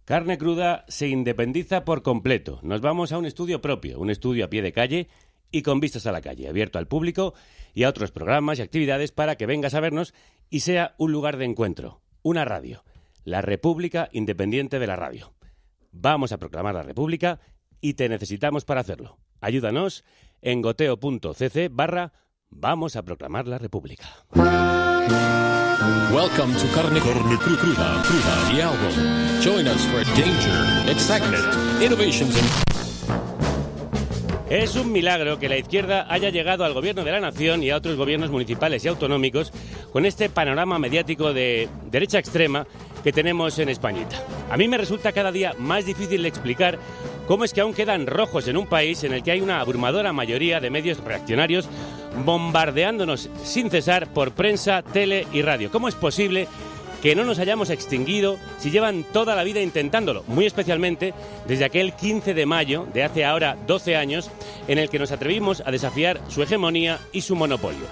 Carne Cruda se independiza por completo. Nos vamos a un estudio propio, un estudio a pie de calle y con vistas a la calle, abierto al público y a otros programas y actividades para que vengas a vernos y sea un lugar de encuentro, una radio, la República Independiente de la Radio. Vamos a proclamar la República y te necesitamos para hacerlo. Ayúdanos en goteo.cc/Vamos a proclamar la República. Welcome to Carne Cruda, the album. Join us for danger, excitement, innovations and... Es un milagro que la izquierda haya llegado al gobierno de la nación y a otros gobiernos municipales y autonómicos con este panorama mediático de derecha extrema que tenemos en Españita. A mí me resulta cada día más difícil de explicar cómo es que aún quedan rojos en un país en el que hay una abrumadora mayoría de medios reaccionarios bombardeándonos sin cesar por prensa, tele y radio. ¿Cómo es posible que no nos hayamos extinguido si llevan toda la vida intentándolo? Muy especialmente desde aquel 15 de mayo de hace ahora 12 años en el que nos atrevimos a desafiar su hegemonía y su monopolio.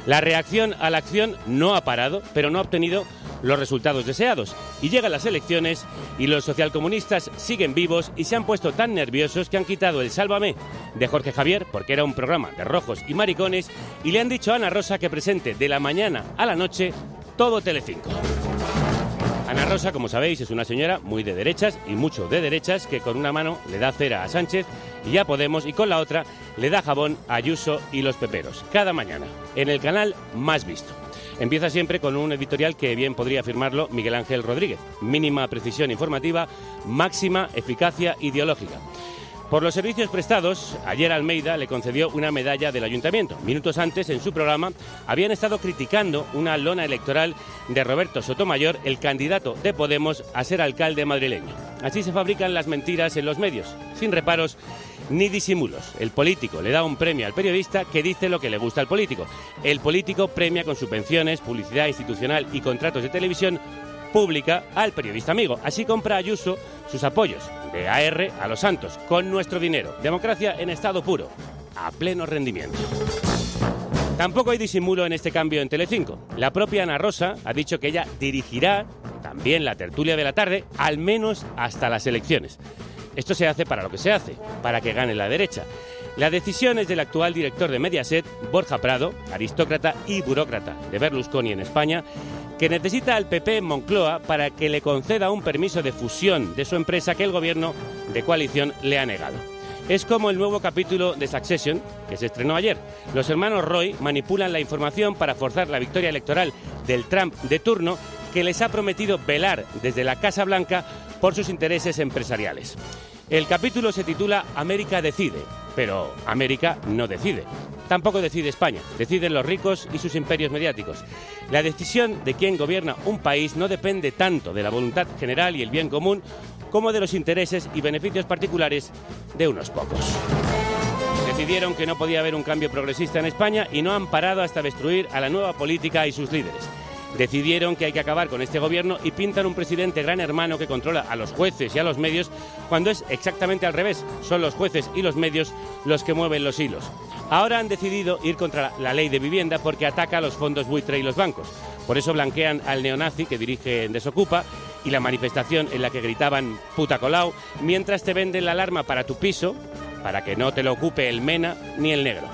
La reacción a la acción no ha parado, pero no ha obtenido los resultados deseados. Y llegan las elecciones y los socialcomunistas siguen vivos y se han puesto tan nerviosos que han quitado el Sálvame de Jorge Javier, porque era un programa de rojos y maricones, y le han dicho a Ana Rosa que presente de la mañana a la noche todo Telecinco. Ana Rosa, como sabéis, es una señora muy de derechas y mucho de derechas que con una mano le da cera a Sánchez y a Podemos y con la otra le da jabón a Ayuso y los peperos, cada mañana, en el canal más visto. Empieza siempre con un editorial que bien podría firmarlo Miguel Ángel Rodríguez. Mínima precisión informativa, máxima eficacia ideológica. Por los servicios prestados, ayer Almeida le concedió una medalla del Ayuntamiento. Minutos antes, en su programa, habían estado criticando una lona electoral de Roberto Sotomayor, el candidato de Podemos a ser alcalde madrileño. Así se fabrican las mentiras en los medios, sin reparos ni disimulos. El político le da un premio al periodista que dice lo que le gusta al político. El político premia con subvenciones, publicidad institucional y contratos de televisión pública al periodista amigo. Así compra Ayuso sus apoyos de AR a los santos, con nuestro dinero. Democracia en estado puro, a pleno rendimiento. Tampoco hay disimulo en este cambio en Telecinco. La propia Ana Rosa ha dicho que ella dirigirá también la tertulia de la tarde, al menos hasta las elecciones. Esto se hace para lo que se hace, para que gane la derecha. La decisión es del actual director de Mediaset, Borja Prado, aristócrata y burócrata de Berlusconi en España, que necesita al PP en Moncloa para que le conceda un permiso de fusión de su empresa que el gobierno de coalición le ha negado. Es como el nuevo capítulo de Succession, que se estrenó ayer. Los hermanos Roy manipulan la información para forzar la victoria electoral del Trump de turno, que les ha prometido velar desde la Casa Blanca por sus intereses empresariales. El capítulo se titula América decide, pero América no decide. Tampoco decide España, deciden los ricos y sus imperios mediáticos. La decisión de quién gobierna un país no depende tanto de la voluntad general y el bien común como de los intereses y beneficios particulares de unos pocos. Decidieron que no podía haber un cambio progresista en España y no han parado hasta destruir a la nueva política y sus líderes. Decidieron que hay que acabar con este gobierno y pintan un presidente gran hermano que controla a los jueces y a los medios, cuando es exactamente al revés. Son los jueces y los medios los que mueven los hilos. Ahora han decidido ir contra la ley de vivienda porque ataca a los fondos buitre y los bancos. Por eso blanquean al neonazi que dirige Desocupa y la manifestación en la que gritaban puta Colau, mientras te venden la alarma para tu piso, para que no te lo ocupe el Mena ni el negro.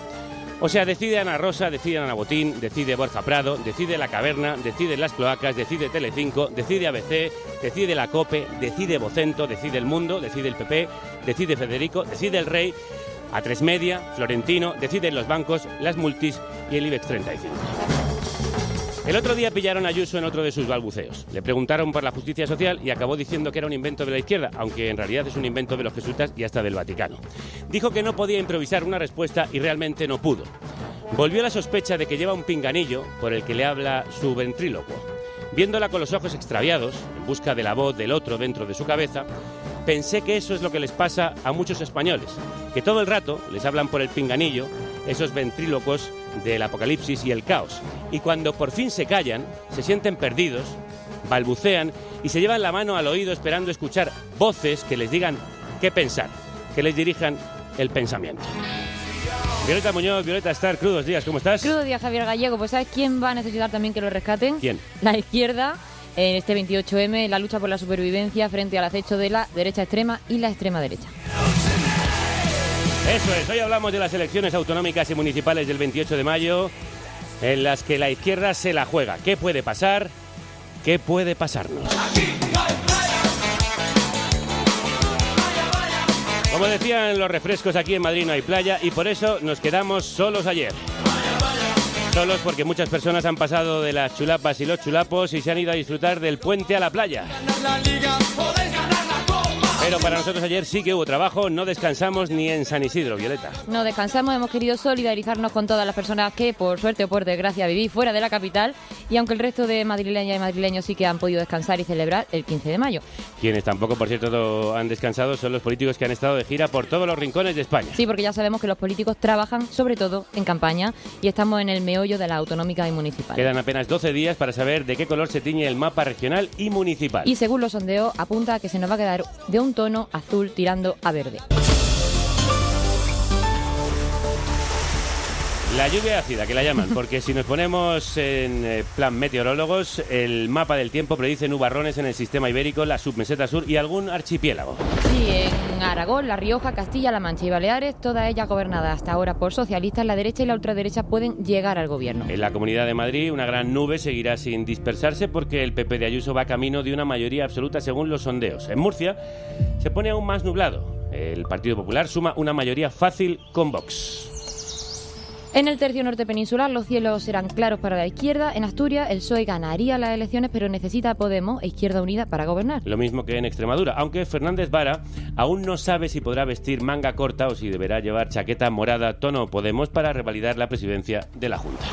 O sea, decide Ana Rosa, decide Ana Botín, decide Borja Prado, decide La Caverna, decide Las Cloacas, decide Telecinco, decide ABC, decide la COPE, decide Vocento, decide El Mundo, decide el PP, decide Federico, decide El Rey, A3 Media, Florentino, deciden los bancos, las multis y el IBEX 35. El otro día pillaron a Ayuso en otro de sus balbuceos. Le preguntaron por la justicia social y acabó diciendo que era un invento de la izquierda, aunque en realidad es un invento de los jesuitas y hasta del Vaticano. Dijo que no podía improvisar una respuesta y realmente no pudo. Volvió la sospecha de que lleva un pinganillo por el que le habla su ventrílocuo. Viéndola con los ojos extraviados, en busca de la voz del otro dentro de su cabeza, pensé que eso es lo que les pasa a muchos españoles, que todo el rato les hablan por el pinganillo esos ventrílocos del apocalipsis y el caos. Y cuando por fin se callan, se sienten perdidos, balbucean y se llevan la mano al oído esperando escuchar voces que les digan qué pensar, que les dirijan el pensamiento. Violeta Muñoz, Violeta Star, crudos días, ¿cómo estás? Crudos días, Javier Gallego. Pues ¿sabes quién va a necesitar también que lo rescaten? ¿Quién? La izquierda. en este 28M, la lucha por la supervivencia frente al acecho de la derecha extrema y la extrema derecha. Eso es, hoy hablamos de las elecciones autonómicas y municipales del 28 de mayo, en las que la izquierda se la juega. ¿Qué puede pasar? ¿Qué puede pasarnos? Como decían los refrescos, aquí en Madrid no hay playa y por eso nos quedamos solos ayer. Solos porque muchas personas han pasado de las chulapas y los chulapos y se han ido a disfrutar del puente a la playa. Pero para nosotros ayer sí que hubo trabajo, no descansamos ni en San Isidro, Violeta. No descansamos, hemos querido solidarizarnos con todas las personas que, por suerte o por desgracia, vivís fuera de la capital, y aunque el resto de madrileñas y madrileños sí que han podido descansar y celebrar el 15 de mayo. Quienes tampoco, por cierto, han descansado son los políticos que han estado de gira por todos los rincones de España. Sí, porque ya sabemos que los políticos trabajan sobre todo en campaña y estamos en el meollo de la autonómica y municipal. Quedan apenas 12 días para saber de qué color se tiñe el mapa regional y municipal. Y según los sondeos, apunta a que se nos va a quedar de un tono azul tirando a verde. La lluvia ácida, que la llaman, porque si nos ponemos en plan meteorólogos, el mapa del tiempo predice nubarrones en el sistema ibérico, la submeseta sur y algún archipiélago. Sí, en Aragón, La Rioja, Castilla-La Mancha y Baleares, todas ellas gobernadas hasta ahora por socialistas, la derecha y la ultraderecha pueden llegar al gobierno. En la Comunidad de Madrid, una gran nube seguirá sin dispersarse porque el PP de Ayuso va camino de una mayoría absoluta según los sondeos. En Murcia se pone aún más nublado. El Partido Popular suma una mayoría fácil con Vox. En el tercio norte peninsular los cielos serán claros para la izquierda. En Asturias el PSOE ganaría las elecciones, pero necesita a Podemos e Izquierda Unida para gobernar. Lo mismo que en Extremadura, aunque Fernández Vara aún no sabe si podrá vestir manga corta o si deberá llevar chaqueta morada tono Podemos para revalidar la presidencia de la Junta.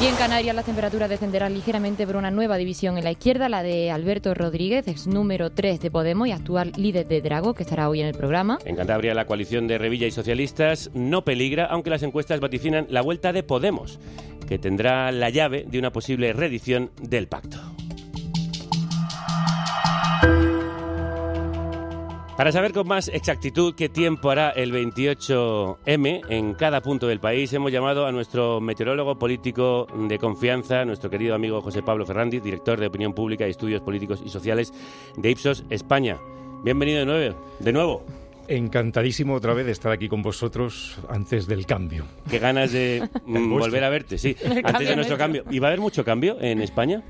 Y en Canarias las temperaturas descenderán ligeramente por una nueva división en la izquierda, la de Alberto Rodríguez, ex número 3 de Podemos y actual líder de Drago, que estará hoy en el programa. En Cantabria la coalición de Revilla y socialistas no peligra, aunque las encuestas vaticinan la vuelta de Podemos, que tendrá la llave de una posible reedición del pacto. Para saber con más exactitud qué tiempo hará el 28M en cada punto del país, hemos llamado a nuestro meteorólogo político de confianza, nuestro querido amigo José Pablo Fernández, director de Opinión Pública y Estudios Políticos y Sociales de Ipsos España. Bienvenido de nuevo. Encantadísimo otra vez de estar aquí con vosotros antes del cambio. Qué ganas de volver a verte, sí, antes de nuestro cambio. ¿Y va a haber mucho cambio en España?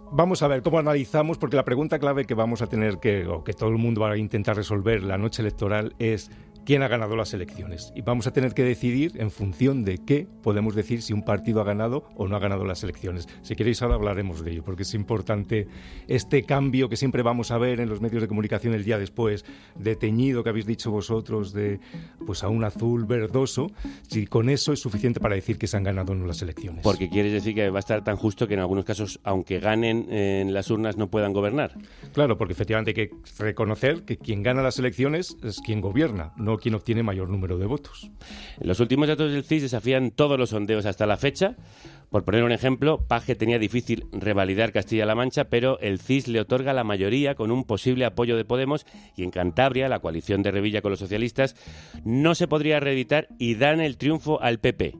Vamos a ver cómo analizamos, porque la pregunta clave que vamos a tener o que todo el mundo va a intentar resolver la noche electoral es quién ha ganado las elecciones. Y vamos a tener que decidir en función de qué podemos decir si un partido ha ganado o no ha ganado las elecciones. Si queréis ahora hablaremos de ello, porque es importante este cambio que siempre vamos a ver en los medios de comunicación el día después, de teñido que habéis dicho vosotros, de pues a un azul verdoso, si con eso es suficiente para decir que se han ganado o no las elecciones. Porque quieres decir que va a estar tan justo que en algunos casos, aunque ganen en las urnas, no puedan gobernar. Claro, porque efectivamente hay que reconocer que quien gana las elecciones es quien gobierna, no quien obtiene mayor número de votos. Los últimos datos del CIS desafían todos los sondeos hasta la fecha. Por poner un ejemplo, Paje tenía difícil revalidar Castilla-La Mancha, pero el CIS le otorga la mayoría con un posible apoyo de Podemos, y en Cantabria, la coalición de Revilla con los socialistas no se podría reeditar y dan el triunfo al PP.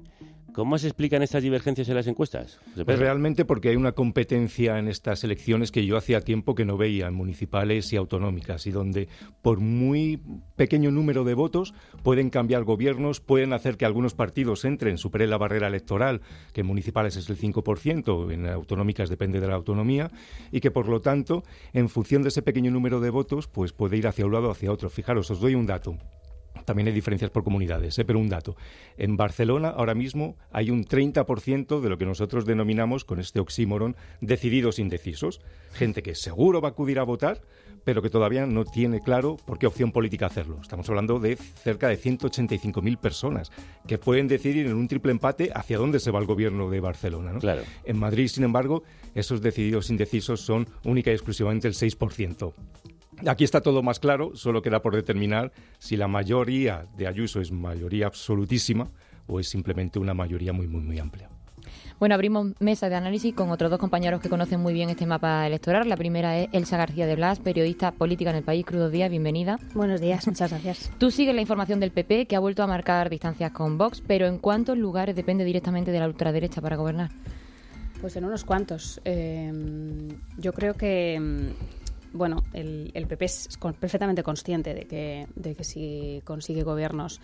¿Cómo se explican estas divergencias en las encuestas? Pues realmente porque hay una competencia en estas elecciones que yo hacía tiempo que no veía en municipales y autonómicas, y donde por muy pequeño número de votos pueden cambiar gobiernos, pueden hacer que algunos partidos entren, superen la barrera electoral, que en municipales es el 5%, en autonómicas depende de la autonomía, y que por lo tanto, en función de ese pequeño número de votos, pues puede ir hacia un lado o hacia otro. Fijaros, os doy un dato. También hay diferencias por comunidades, pero un dato. En Barcelona ahora mismo hay un 30% de lo que nosotros denominamos, con este oxímoron, decididos indecisos. Gente que seguro va a acudir a votar, pero que todavía no tiene claro por qué opción política hacerlo. Estamos hablando de cerca de 185.000 personas que pueden decidir en un triple empate hacia dónde se va el gobierno de Barcelona, ¿no? Claro. En Madrid, sin embargo, esos decididos indecisos son única y exclusivamente el 6%. Aquí está todo más claro, solo queda por determinar si la mayoría de Ayuso es mayoría absolutísima o es simplemente una mayoría muy, muy, muy amplia. Bueno, abrimos mesa de análisis con otros dos compañeros que conocen muy bien este mapa electoral. La primera es Elsa García de Blas, periodista política en El País. Crudos días, bienvenida. Buenos días, muchas gracias. Tú sigues la información del PP, que ha vuelto a marcar distancias con Vox, pero ¿en cuántos lugares depende directamente de la ultraderecha para gobernar? Pues en unos cuantos. Yo creo que bueno, el PP es perfectamente consciente de que si consigue gobiernos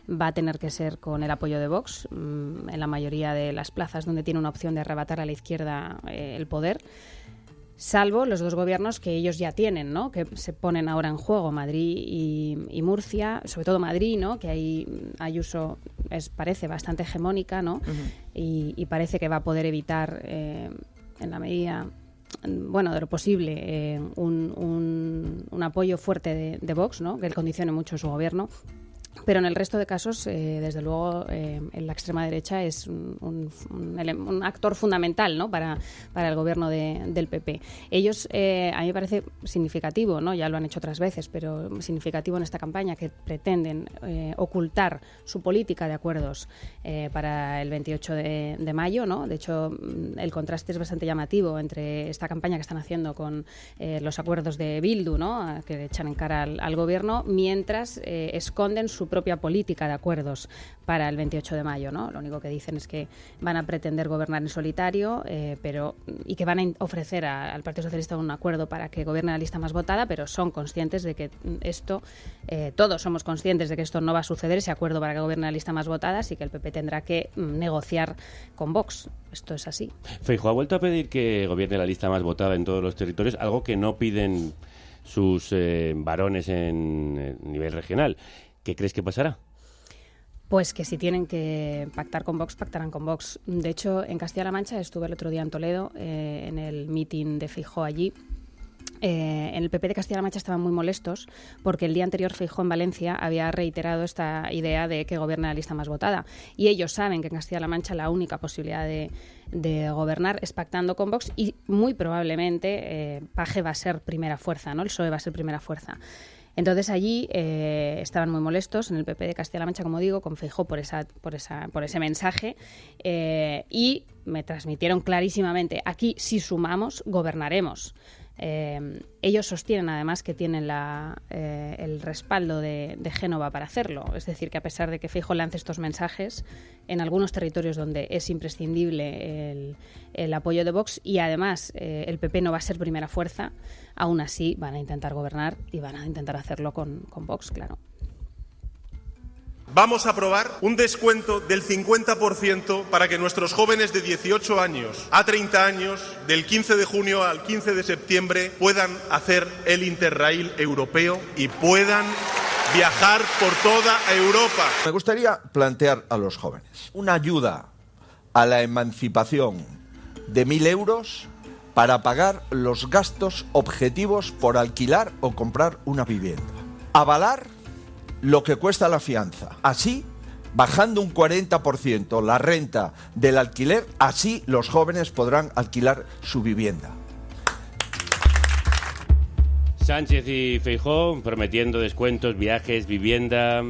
va a tener que ser con el apoyo de Vox en la mayoría de las plazas donde tiene una opción de arrebatar a la izquierda el poder, salvo los dos gobiernos que ellos ya tienen, ¿no? Que se ponen ahora en juego, Madrid y Murcia, sobre todo Madrid, ¿no? Que ahí Ayuso parece bastante hegemónica, ¿no? Y parece que va a poder evitar en la medida de lo posible un apoyo fuerte de Vox, ¿no? Que él condicione mucho su gobierno. Pero en el resto de casos, desde luego, la extrema derecha es un actor fundamental, ¿no? para el gobierno del PP. Ellos, a mí me parece significativo, ¿no? Ya lo han hecho otras veces, pero significativo en esta campaña, que pretenden ocultar su política de acuerdos para el 28 de mayo, ¿no? De hecho, el contraste es bastante llamativo entre esta campaña que están haciendo con los acuerdos de Bildu, ¿no? Que echan en cara al gobierno, mientras esconden su propia política de acuerdos para el 28 de mayo, ¿no? Lo único que dicen es que van a pretender gobernar en solitario, y que van a ofrecer al Partido Socialista un acuerdo para que gobierne la lista más votada, pero son conscientes de que esto, todos somos conscientes de que esto no va a suceder, ese acuerdo para que gobierne la lista más votada, así que el PP tendrá que negociar con Vox. Esto es así. Feijóo ha vuelto a pedir que gobierne la lista más votada en todos los territorios, algo que no piden sus varones en nivel regional. ¿Qué crees que pasará? Pues que si tienen que pactar con Vox, pactarán con Vox. De hecho, en Castilla-La Mancha estuve el otro día en Toledo, en el meeting de Feijóo allí. En el PP de Castilla-La Mancha estaban muy molestos porque el día anterior Feijóo en Valencia había reiterado esta idea de que gobierne la lista más votada. Y ellos saben que en Castilla-La Mancha la única posibilidad de gobernar es pactando con Vox, y muy probablemente Paje va a ser primera fuerza, ¿no? El PSOE va a ser primera fuerza. Entonces allí estaban muy molestos en el PP de Castilla-La Mancha, como digo, con Feijóo por ese mensaje, y me transmitieron clarísimamente: aquí, si sumamos, gobernaremos. Ellos sostienen además que tienen el respaldo de Génova para hacerlo, es decir, que a pesar de que Feijóo lance estos mensajes, en algunos territorios donde es imprescindible el apoyo de Vox, y además el PP no va a ser primera fuerza, aún así van a intentar gobernar y van a intentar hacerlo con Vox, claro. Vamos a aprobar un descuento del 50% para que nuestros jóvenes de 18 años a 30 años, del 15 de junio al 15 de septiembre, puedan hacer el Interrail europeo y puedan viajar por toda Europa. Me gustaría plantear a los jóvenes una ayuda a la emancipación de 1.000 euros para pagar los gastos objetivos por alquilar o comprar una vivienda. Avalar lo que cuesta la fianza. Así, bajando un 40% la renta del alquiler, así los jóvenes podrán alquilar su vivienda. Sánchez y Feijóo prometiendo descuentos, viajes, vivienda,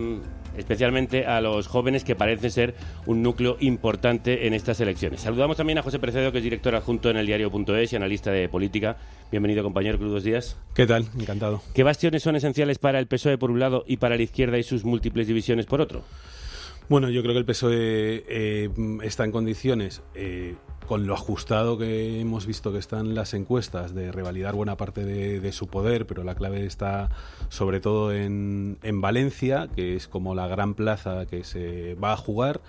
especialmente a los jóvenes, que parecen ser un núcleo importante en estas elecciones. Saludamos también a José Precedo, que es director adjunto en eldiario.es y analista de política. Bienvenido, compañero, crudos días. ¿Qué tal? Encantado. ¿Qué bastiones son esenciales para el PSOE por un lado y para la izquierda y sus múltiples divisiones por otro? Bueno, yo creo que el PSOE está en condiciones, con lo ajustado que hemos visto que están las encuestas, de revalidar buena parte de su poder, pero la clave está sobre todo en Valencia, que es como la gran plaza que se va a jugar.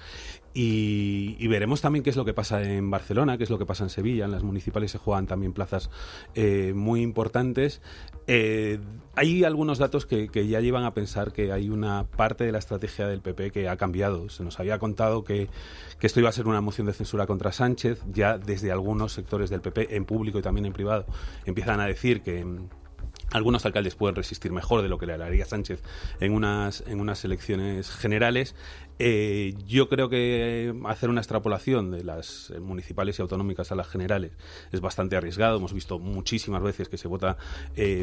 Y veremos también qué es lo que pasa en Barcelona, qué es lo que pasa en Sevilla. En las municipales se juegan también plazas muy importantes. Hay algunos datos que ya llevan a pensar que hay una parte de la estrategia del PP que ha cambiado. Se nos había contado que esto iba a ser una moción de censura contra Sánchez. Ya desde algunos sectores del PP, en público y también en privado, empiezan a decir que algunos alcaldes pueden resistir mejor de lo que le haría Sánchez en unas elecciones generales. Yo creo que hacer una extrapolación de las municipales y autonómicas a las generales es bastante arriesgado. Hemos visto muchísimas veces que se vota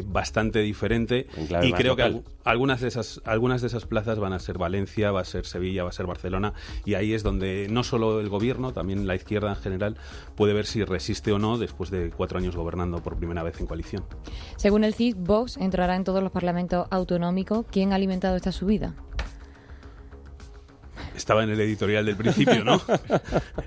bastante diferente, y creo que algunas de esas plazas van a ser Valencia, va a ser Sevilla, va a ser Barcelona, y ahí es donde no solo el gobierno, también la izquierda en general puede ver si resiste o no después de 4 años gobernando por primera vez en coalición. Según el CIS, Vox entrará en todos los parlamentos autonómicos. ¿Quién ha alimentado esta subida? Estaba en el editorial del principio, ¿no?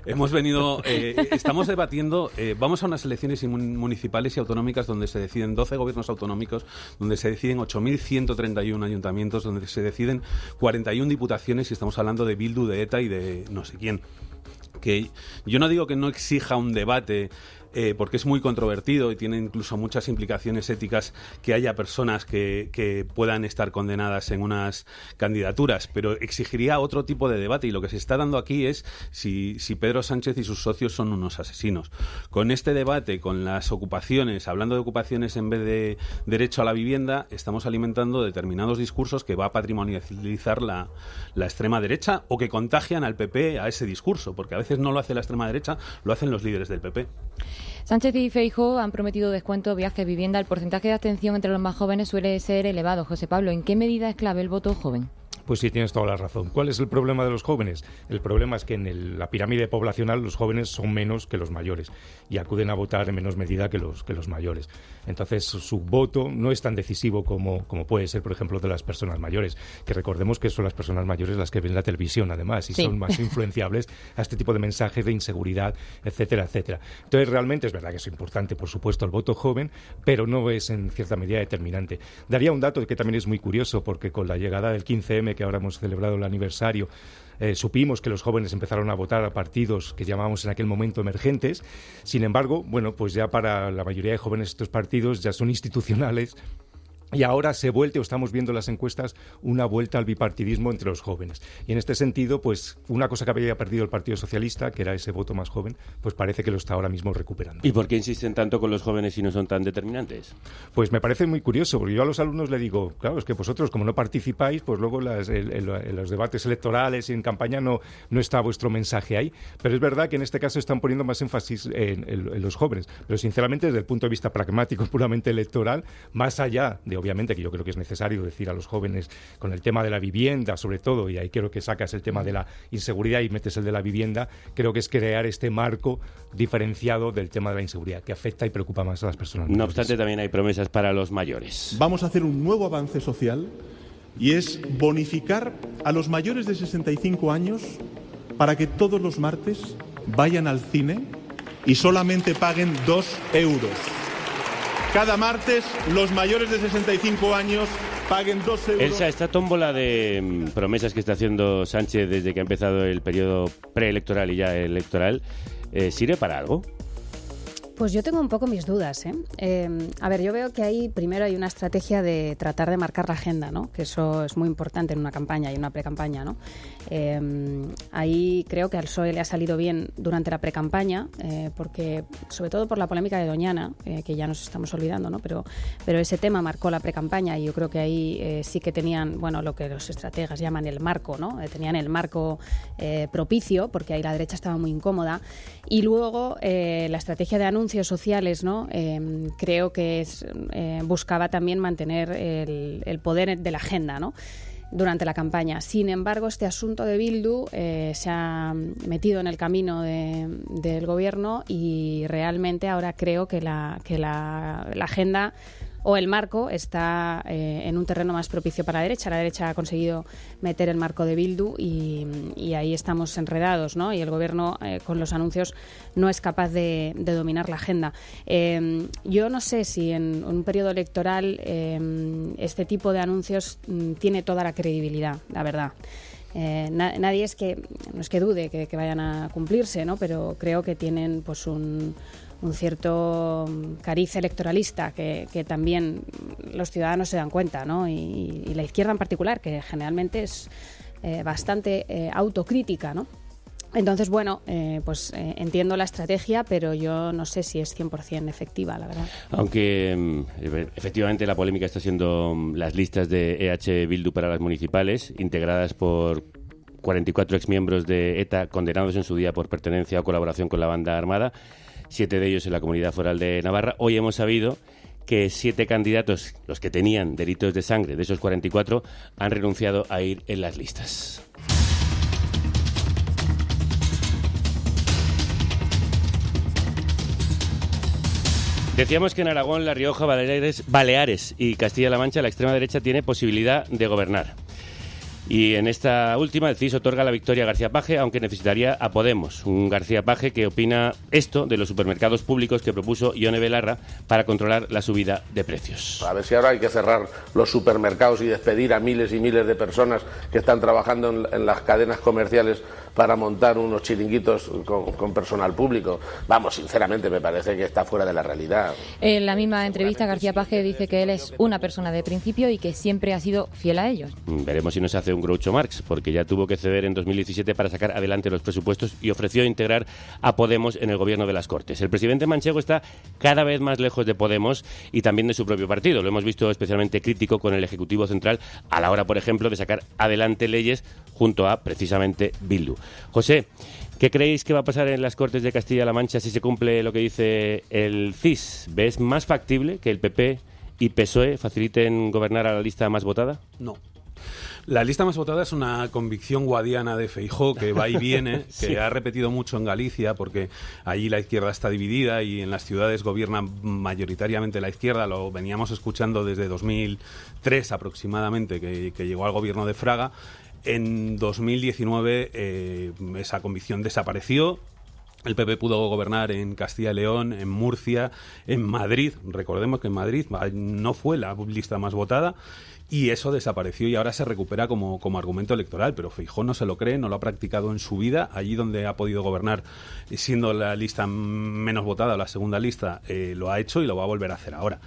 Estamos debatiendo, vamos a unas elecciones municipales y autonómicas donde se deciden 12 gobiernos autonómicos, donde se deciden 8.131 ayuntamientos, donde se deciden 41 diputaciones, y estamos hablando de Bildu, de ETA y de no sé quién. Que yo no digo que no exija un debate, porque es muy controvertido y tiene incluso muchas implicaciones éticas que haya personas que puedan estar condenadas en unas candidaturas, pero exigiría otro tipo de debate, y lo que se está dando aquí es si Pedro Sánchez y sus socios son unos asesinos. Con este debate, con las ocupaciones, hablando de ocupaciones en vez de derecho a la vivienda, estamos alimentando determinados discursos que va a patrimonializar la extrema derecha, o que contagian al PP a ese discurso, porque a veces no lo hace la extrema derecha, lo hacen los líderes del PP. Sánchez y Feijóo han prometido descuento, viajes, vivienda. El porcentaje de abstención entre los más jóvenes suele ser elevado. José Pablo, ¿en qué medida es clave el voto joven? Pues sí, tienes toda la razón. ¿Cuál es el problema de los jóvenes? El problema es que en la pirámide poblacional los jóvenes son menos que los mayores y acuden a votar en menos medida que los mayores. Entonces su voto no es tan decisivo como puede ser, por ejemplo, de las personas mayores, que recordemos que son las personas mayores las que ven la televisión, además, y sí, son más influenciables a este tipo de mensajes de inseguridad, etcétera, etcétera. Entonces realmente es verdad que es importante, por supuesto, el voto joven, pero no es en cierta medida determinante. Daría un dato que también es muy curioso, porque con la llegada del 15M, que ahora hemos celebrado el aniversario, supimos que los jóvenes empezaron a votar a partidos que llamábamos en aquel momento emergentes. Sin embargo, bueno, pues ya para la mayoría de jóvenes estos partidos ya son institucionales. Y ahora estamos viendo en las encuestas, una vuelta al bipartidismo entre los jóvenes. Y en este sentido, pues una cosa que había perdido el Partido Socialista, que era ese voto más joven, pues parece que lo está ahora mismo recuperando. ¿Y por qué insisten tanto con los jóvenes si no son tan determinantes? Pues me parece muy curioso, porque yo a los alumnos le digo, claro, es que vosotros como no participáis, pues luego en los debates electorales y en campaña no está vuestro mensaje ahí. Pero es verdad que en este caso están poniendo más énfasis en los jóvenes. Pero sinceramente, desde el punto de vista pragmático, puramente electoral, más allá de, obviamente, que yo creo que es necesario decir a los jóvenes con el tema de la vivienda, sobre todo, y ahí quiero que sacas el tema de la inseguridad y metes el de la vivienda, creo que es crear este marco diferenciado del tema de la inseguridad, que afecta y preocupa más a las personas mayores. No obstante, también hay promesas para los mayores. Vamos a hacer un nuevo avance social, y es bonificar a los mayores de 65 años para que todos los martes vayan al cine y solamente paguen 2 euros. Cada martes, los mayores de 65 años paguen 2 euros. Elsa, esta tómbola de promesas que está haciendo Sánchez desde que ha empezado el periodo preelectoral y ya electoral, ¿sirve para algo? Pues yo tengo un poco mis dudas, a ver, yo veo que primero hay una estrategia de tratar de marcar la agenda, ¿no? Que eso es muy importante en una campaña y una precampaña, ¿no? Ahí creo que al PSOE le ha salido bien durante la precampaña, porque sobre todo por la polémica de Doñana, que ya nos estamos olvidando, ¿no? Pero ese tema marcó la precampaña, y yo creo que ahí sí que tenían, bueno, lo que los estrategas llaman el marco, ¿no? Tenían el marco propicio, porque ahí la derecha estaba muy incómoda. Y luego la estrategia de anuncios sociales, ¿no? Creo que buscaba también mantener el poder de la agenda, ¿no? Durante la campaña. Sin embargo, este asunto de Bildu se ha metido en el camino del gobierno, y realmente ahora creo que la agenda o el marco está en un terreno más propicio para la derecha. La derecha ha conseguido meter el marco de Bildu, y ahí estamos enredados, ¿no? Y el gobierno con los anuncios no es capaz de dominar la agenda. Yo no sé si en un periodo electoral este tipo de anuncios tiene toda la credibilidad, la verdad. Nadie no es que dude que vayan a cumplirse, ¿no? Pero creo que tienen pues un cierto cariz electoralista que también los ciudadanos se dan cuenta, ¿no? Y la izquierda en particular, que generalmente es bastante autocrítica, ¿no? Entonces, bueno, entiendo la estrategia, pero yo no sé si es 100% efectiva, la verdad. Aunque efectivamente la polémica está siendo las listas de EH Bildu para las municipales, integradas por 44 exmiembros de ETA condenados en su día por pertenencia o colaboración con la banda armada, 7 de ellos en la Comunidad Foral de Navarra. Hoy hemos sabido que 7 candidatos, los que tenían delitos de sangre, de esos 44, han renunciado a ir en las listas. Decíamos que en Aragón, La Rioja, Baleares y Castilla-La Mancha la extrema derecha tiene posibilidad de gobernar. Y en esta última, el CIS otorga la victoria a García Page, aunque necesitaría a Podemos. Un García Page que opina esto de los supermercados públicos que propuso Ione Belarra para controlar la subida de precios. A ver si ahora hay que cerrar los supermercados y despedir a miles y miles de personas que están trabajando en las cadenas comerciales para montar unos chiringuitos con personal público. Vamos, sinceramente me parece que está fuera de la realidad. En la misma entrevista, García Page dice que él es una persona de principio y que siempre ha sido fiel a ellos. Veremos si no se hace un Groucho Marx, porque ya tuvo que ceder en 2017 para sacar adelante los presupuestos y ofreció integrar a Podemos en el gobierno de las Cortes. El presidente manchego está cada vez más lejos de Podemos y también de su propio partido. Lo hemos visto especialmente crítico con el Ejecutivo Central a la hora, por ejemplo, de sacar adelante leyes junto a, precisamente, Bildu. José, ¿qué creéis que va a pasar en las Cortes de Castilla-La Mancha si se cumple lo que dice el CIS? ¿Ves más factible que el PP y PSOE faciliten gobernar a la lista más votada? No. La lista más votada es una convicción guadiana de Feijóo que va y viene, que sí. Ha repetido mucho en Galicia, porque allí la izquierda está dividida y en las ciudades gobierna mayoritariamente la izquierda. Lo veníamos escuchando desde 2003 aproximadamente, que llegó al gobierno de Fraga. En 2019 esa convicción desapareció. El PP pudo gobernar en Castilla y León, en Murcia, en Madrid. Recordemos que en Madrid no fue la lista más votada y eso desapareció y ahora se recupera como argumento electoral. Pero Feijóo no se lo cree, no lo ha practicado en su vida. Allí donde ha podido gobernar, siendo la lista menos votada, la segunda lista, lo ha hecho y lo va a volver a hacer ahora.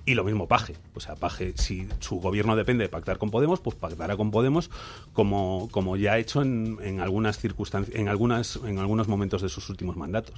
Y lo mismo Page. O sea, Page, si su gobierno depende de pactar con Podemos, pues pactará con Podemos como ya ha hecho en algunas circunstancias, en algunos momentos de sus últimos mandatos.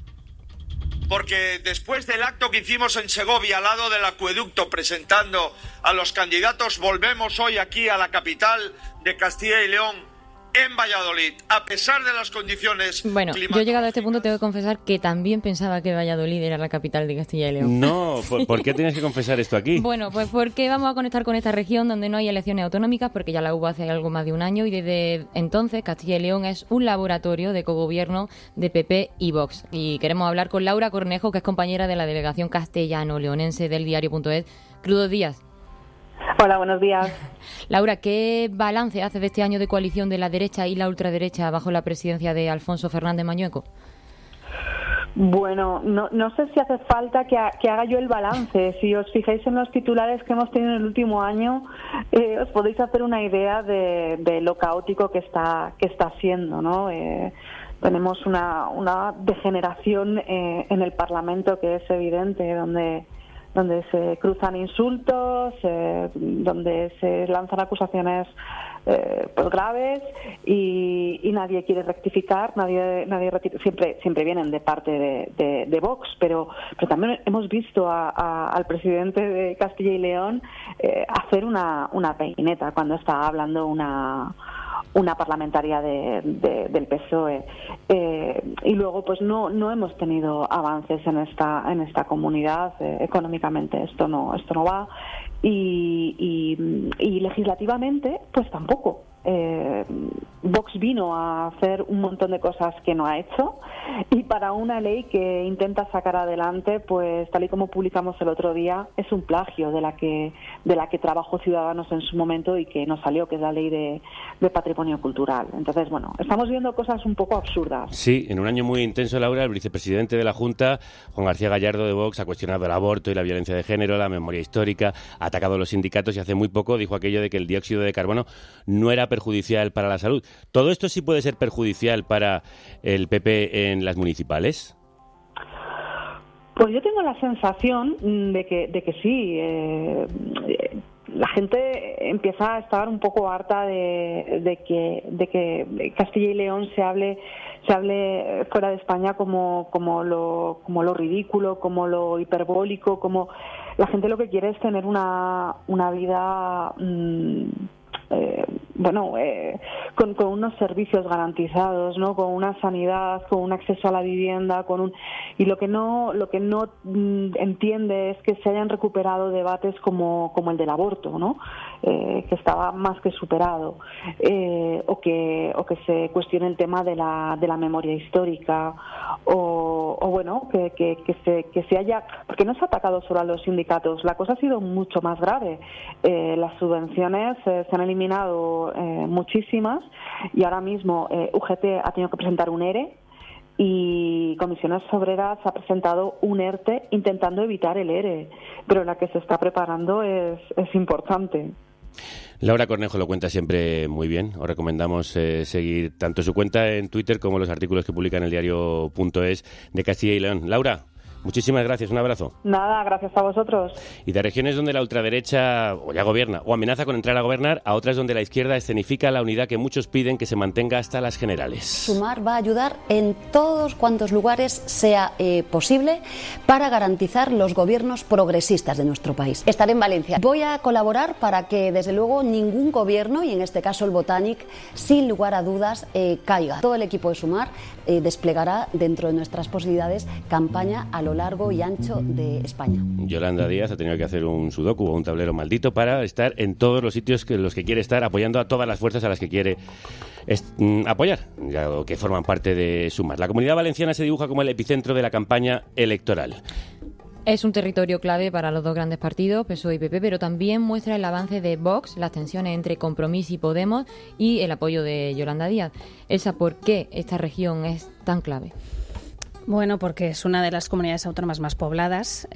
Porque después del acto que hicimos en Segovia, al lado del acueducto, presentando a los candidatos, volvemos hoy aquí a la capital de Castilla y León, en Valladolid, a pesar de las condiciones climáticas. Yo llegado a este punto tengo que confesar que también pensaba que Valladolid era la capital de Castilla y León. No, ¿por qué tienes que confesar esto aquí? Bueno, pues porque vamos a conectar con esta región donde no hay elecciones autonómicas, porque ya la hubo hace algo más de un año y desde entonces Castilla y León es un laboratorio de cogobierno de PP y Vox. Y queremos hablar con Laura Cornejo, que es compañera de la delegación castellano-leonense del diario.es. Crudos días. Hola, buenos días. Laura, ¿qué balance hace de este año de coalición de la derecha y la ultraderecha bajo la presidencia de Alfonso Fernández Mañueco? Bueno, no sé si hace falta que haga yo el balance. Si os fijáis en los titulares que hemos tenido en el último año, os podéis hacer una idea de lo caótico que está siendo, ¿no? Tenemos una degeneración en el Parlamento que es evidente, donde se cruzan insultos, donde se lanzan acusaciones pues graves y nadie quiere rectificar, siempre vienen de parte de Vox, pero también hemos visto al presidente de Castilla y León hacer una peineta cuando está hablando una parlamentaria del PSOE, y luego pues no hemos tenido avances en esta comunidad. Económicamente esto no va, y legislativamente pues tampoco. Vox vino a hacer un montón de cosas que no ha hecho, y para una ley que intenta sacar adelante, pues tal y como publicamos el otro día, es un plagio de la que trabajó Ciudadanos en su momento y que no salió, que es la ley de patrimonio cultural. Entonces, bueno, estamos viendo cosas un poco absurdas. Sí, en un año muy intenso, Laura, el vicepresidente de la Junta, Juan García Gallardo de Vox, ha cuestionado el aborto y la violencia de género, la memoria histórica, ha atacado a los sindicatos y hace muy poco dijo aquello de que el dióxido de carbono no era perjudicial para la salud. ¿Todo esto sí puede ser perjudicial para el PP en las municipales? Pues yo tengo la sensación de que sí. La gente empieza a estar un poco harta de que Castilla y León se hable fuera de España como lo ridículo, como lo hiperbólico, como la gente lo que quiere es tener una vida con unos servicios garantizados, ¿no? Con una sanidad, con un acceso a la vivienda, y lo que no entiende es que se hayan recuperado debates como el del aborto, ¿no? Que estaba más que superado, o que se cuestione el tema de la memoria histórica, o bueno, que se haya, porque no se ha atacado solo a los sindicatos, la cosa ha sido mucho más grave. Las subvenciones se han eliminado muchísimas, y ahora mismo UGT ha tenido que presentar un ERE y Comisiones Obreras ha presentado un ERTE intentando evitar el ERE, pero la que se está preparando es importante. Laura Cornejo lo cuenta siempre muy bien. Os recomendamos seguir tanto su cuenta en Twitter como los artículos que publica en el diario.es de Castilla y León. Laura, muchísimas gracias, un abrazo. Nada, gracias a vosotros. Y de regiones donde la ultraderecha o ya gobierna o amenaza con entrar a gobernar, a otras donde la izquierda escenifica la unidad que muchos piden que se mantenga hasta las generales. Sumar va a ayudar en todos cuantos lugares sea posible para garantizar los gobiernos progresistas de nuestro país. Estaré en Valencia. Voy a colaborar para que, desde luego, ningún gobierno, y en este caso el Botànic, sin lugar a dudas, caiga. Todo el equipo de Sumar desplegará, dentro de nuestras posibilidades, campaña a lo largo y ancho de España. Yolanda Díaz ha tenido que hacer un sudoku o un tablero maldito para estar en todos los sitios en los que quiere estar, apoyando a todas las fuerzas a las que quiere apoyar, que forman parte de Sumar. La Comunidad Valenciana se dibuja como el epicentro de la campaña electoral. Es un territorio clave para los dos grandes partidos, PSOE y PP, pero también muestra el avance de Vox, las tensiones entre Compromís y Podemos y el apoyo de Yolanda Díaz. Elsa, ¿por qué esta región es tan clave? Bueno, porque es una de las comunidades autónomas más pobladas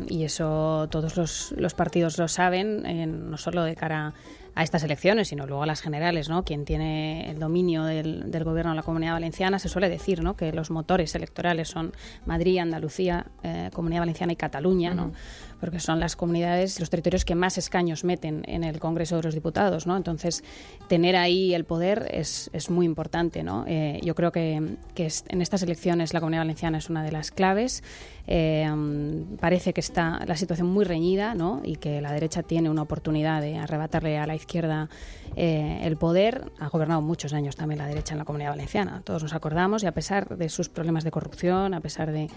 y eso todos los partidos lo saben, no solo de cara a estas elecciones, sino luego a las generales, ¿no? Quien tiene el dominio del gobierno de la Comunidad Valenciana, se suele decir, ¿no?, que los motores electorales son Madrid, Andalucía, Comunidad Valenciana y Cataluña, ¿no? Porque son las comunidades, los territorios que más escaños meten en el Congreso de los Diputados, ¿no? Entonces, tener ahí el poder es muy importante, ¿no? Yo creo que en estas elecciones la Comunidad Valenciana es una de las claves. Parece que está la situación muy reñida, ¿no?, y que la derecha tiene una oportunidad de arrebatarle a la izquierda el poder. Ha gobernado muchos años también la derecha en la Comunidad Valenciana, todos nos acordamos, y a pesar de sus problemas de corrupción, a pesar de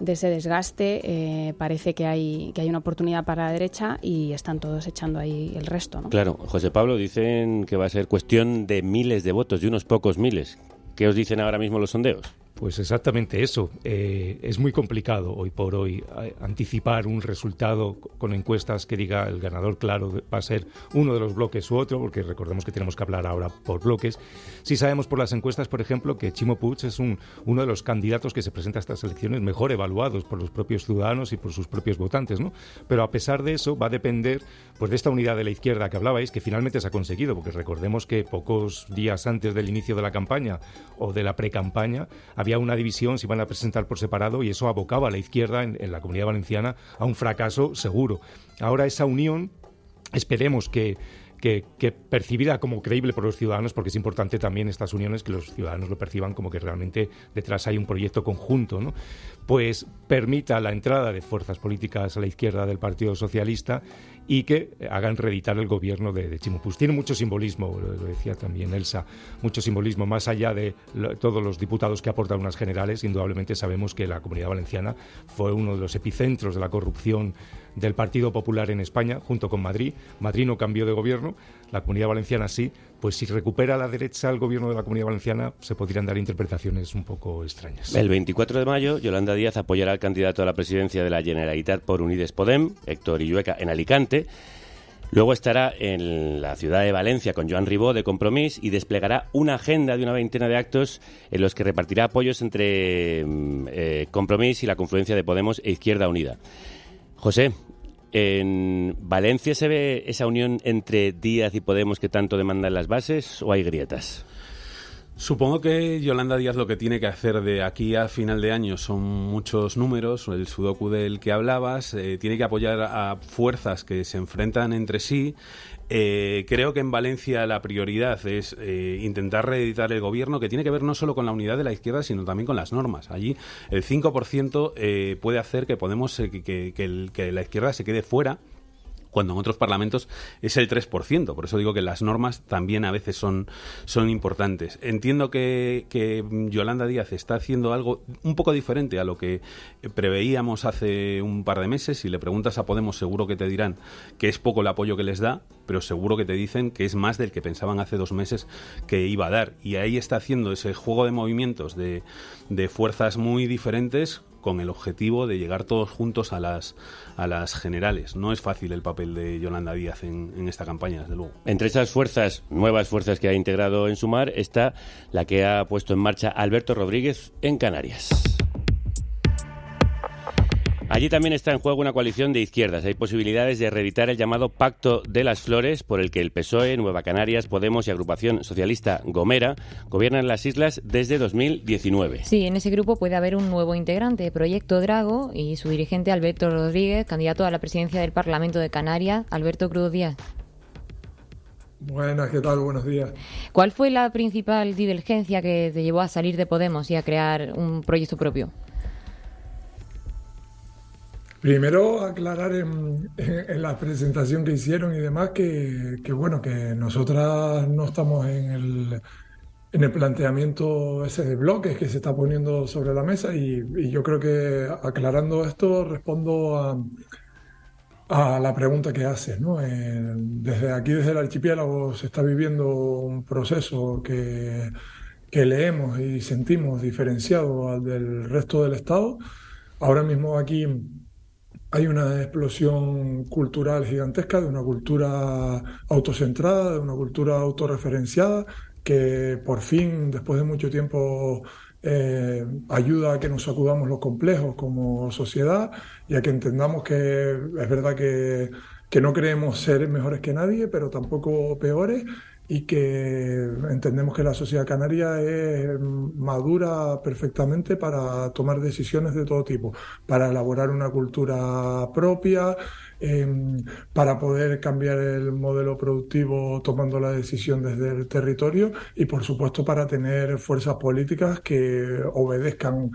ese desgaste, parece que hay una oportunidad para la derecha y están todos echando ahí el resto, ¿no? Claro, José Pablo, dicen que va a ser cuestión de miles de votos, de unos pocos miles. ¿Qué os dicen ahora mismo los sondeos? Pues exactamente eso. Es muy complicado hoy por hoy anticipar un resultado con encuestas que diga el ganador claro va a ser uno de los bloques u otro, porque recordemos que tenemos que hablar ahora por bloques. Sí sabemos por las encuestas, por ejemplo, que Ximo Puig es uno de los candidatos que se presenta a estas elecciones mejor evaluados por los propios ciudadanos y por sus propios votantes, ¿no? Pero a pesar de eso va a depender pues de esta unidad de la izquierda que hablabais, que finalmente se ha conseguido, porque recordemos que pocos días antes del inicio de la campaña o de la precampaña había una división, se iban a presentar por separado y eso abocaba a la izquierda en la Comunidad Valenciana a un fracaso seguro. Ahora esa unión, esperemos que percibida como creíble por los ciudadanos, porque es importante también estas uniones que los ciudadanos lo perciban como que realmente detrás hay un proyecto conjunto, ¿no? Pues permita la entrada de fuerzas políticas a la izquierda del Partido Socialista y que hagan reeditar el gobierno de Ximo Puig. Tiene mucho simbolismo, lo decía también Elsa, mucho simbolismo, más allá de todos los diputados que aportan unas generales. Indudablemente sabemos que la Comunidad Valenciana fue uno de los epicentros de la corrupción del Partido Popular en España, junto con Madrid. Madrid no cambió de gobierno, la Comunidad Valenciana sí. Pues si recupera la derecha el gobierno de la Comunidad Valenciana, se podrían dar interpretaciones un poco extrañas. El 24 de mayo, Yolanda Díaz apoyará al candidato a la presidencia de la Generalitat por Unides Podem, Héctor Illueca, en Alicante. Luego estará en la ciudad de Valencia con Joan Ribó de Compromís y desplegará una agenda de una veintena de actos en los que repartirá apoyos entre Compromís y la confluencia de Podemos e Izquierda Unida. José, ¿en Valencia se ve esa unión entre Díaz y Podemos que tanto demandan las bases o hay grietas? Supongo que Yolanda Díaz lo que tiene que hacer de aquí a final de año son muchos números, el sudoku del que hablabas, tiene que apoyar a fuerzas que se enfrentan entre sí. Creo que en Valencia la prioridad es intentar reeditar el gobierno, que tiene que ver no solo con la unidad de la izquierda, sino también con las normas. Allí el 5% puede hacer que Podemos que la izquierda se quede fuera, cuando en otros parlamentos es el 3%. Por eso digo que las normas también a veces son importantes. Entiendo que Yolanda Díaz está haciendo algo un poco diferente a lo que preveíamos hace un par de meses. Si le preguntas a Podemos, seguro que te dirán que es poco el apoyo que les da, pero seguro que te dicen que es más del que pensaban hace 2 meses que iba a dar. Y ahí está haciendo ese juego de movimientos de fuerzas muy diferentes, con el objetivo de llegar todos juntos a las generales. No es fácil el papel de Yolanda Díaz en esta campaña, desde luego. Entre esas fuerzas, nuevas fuerzas que ha integrado en Sumar, está la que ha puesto en marcha Alberto Rodríguez en Canarias. Allí también está en juego una coalición de izquierdas. Hay posibilidades de reeditar el llamado Pacto de las Flores, por el que el PSOE, Nueva Canarias, Podemos y Agrupación Socialista Gomera gobiernan las islas desde 2019. Sí, en ese grupo puede haber un nuevo integrante, Proyecto Drago, y su dirigente Alberto Rodríguez, candidato a la presidencia del Parlamento de Canarias. Alberto Cruz Díaz. Buenas, ¿qué tal? Buenos días. ¿Cuál fue la principal divergencia que te llevó a salir de Podemos y a crear un proyecto propio? Primero aclarar en la presentación que hicieron y demás que nosotras no estamos en el planteamiento ese de bloques que se está poniendo sobre la mesa y yo creo que aclarando esto respondo a la pregunta que haces, ¿no? Desde el archipiélago se está viviendo un proceso que leemos y sentimos diferenciado al del resto del Estado. Ahora mismo aquí hay una explosión cultural gigantesca de una cultura autocentrada, de una cultura autorreferenciada, que por fin, después de mucho tiempo, ayuda a que nos sacudamos los complejos como sociedad y a que entendamos que es verdad que no creemos ser mejores que nadie, pero tampoco peores, y que entendemos que la sociedad canaria es madura perfectamente para tomar decisiones de todo tipo, para elaborar una cultura propia, para poder cambiar el modelo productivo tomando la decisión desde el territorio y, por supuesto, para tener fuerzas políticas que obedezcan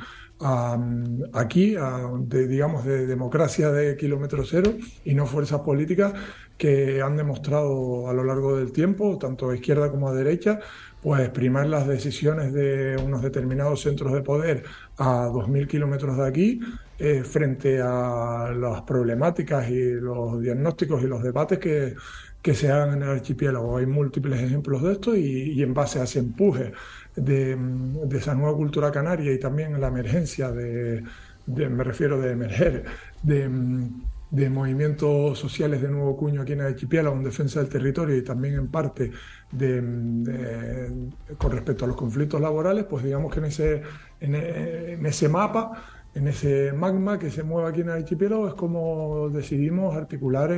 de democracia de kilómetro cero y no fuerzas políticas que han demostrado a lo largo del tiempo, tanto a izquierda como a derecha, pues primar las decisiones de unos determinados centros de poder a 2.000 kilómetros de aquí frente a las problemáticas y los diagnósticos y los debates que se hagan en el archipiélago. Hay múltiples ejemplos de esto y en base a ese empuje de esa nueva cultura canaria y también la emergencia me refiero de emerger, de movimientos sociales de nuevo cuño aquí en el archipiélago en defensa del territorio y también en parte con respecto a los conflictos laborales, pues digamos que en ese mapa, en ese magma que se mueve aquí en el archipiélago, es como decidimos articular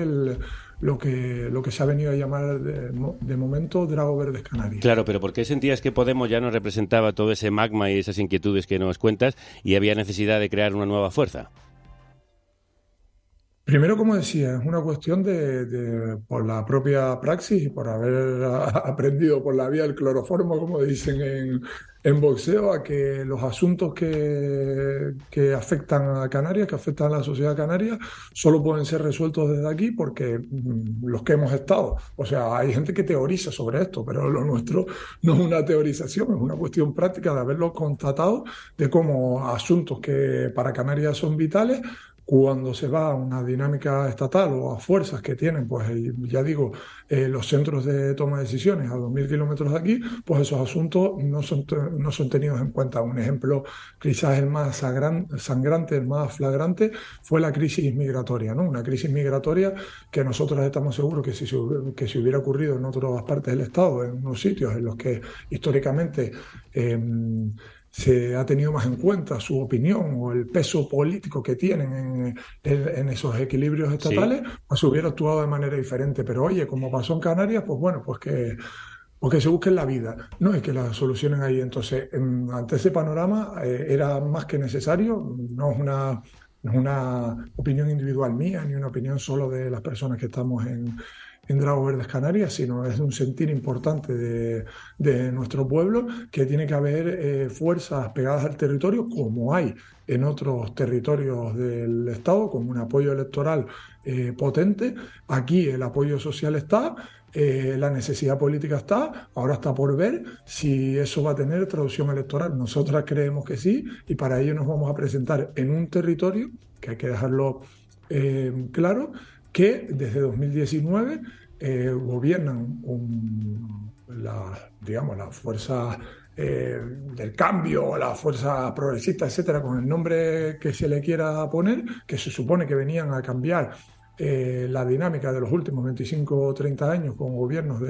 lo que se ha venido a llamar de momento Drago Verdes Canarias. Claro, pero ¿por qué sentías que Podemos ya no representaba todo ese magma y esas inquietudes que nos cuentas y había necesidad de crear una nueva fuerza? Primero, como decía, es una cuestión por la propia praxis y por haber aprendido por la vía del cloroformo, como dicen en boxeo, a que los asuntos que afectan a Canarias, que afectan a la sociedad canaria, solo pueden ser resueltos desde aquí porque los que hemos estado, o sea, hay gente que teoriza sobre esto, pero lo nuestro no es una teorización, es una cuestión práctica de haberlo constatado, de cómo asuntos que para Canarias son vitales, cuando se va a una dinámica estatal o a fuerzas que tienen, pues ya digo, los centros de toma de decisiones a 2.000 kilómetros de aquí, pues esos asuntos no son tenidos en cuenta. Un ejemplo quizás el más sangrante, el más flagrante, fue la crisis migratoria, ¿no? Una crisis migratoria que nosotros estamos seguros que si hubiera ocurrido en otras partes del Estado, en unos sitios en los que históricamente se ha tenido más en cuenta su opinión o el peso político que tienen en esos equilibrios estatales, sí, pues hubiera actuado de manera diferente. Pero oye, como pasó en Canarias, pues bueno, pues que se busquen la vida, no es que la solucionen ahí. Entonces, ante ese panorama era más que necesario, no es una opinión individual mía, ni una opinión solo de las personas que estamos en Drago Verdes Canarias, sino es un sentir importante de nuestro pueblo, que tiene que haber fuerzas pegadas al territorio, como hay en otros territorios del Estado, con un apoyo electoral potente. Aquí el apoyo social está, la necesidad política está, ahora está por ver si eso va a tener traducción electoral. Nosotras creemos que sí, y para ello nos vamos a presentar en un territorio, que hay que dejarlo claro, que desde 2019 gobiernan la fuerza del cambio, la fuerza progresista, etcétera, con el nombre que se le quiera poner, que se supone que venían a cambiar la dinámica de los últimos 25 o 30 años con gobiernos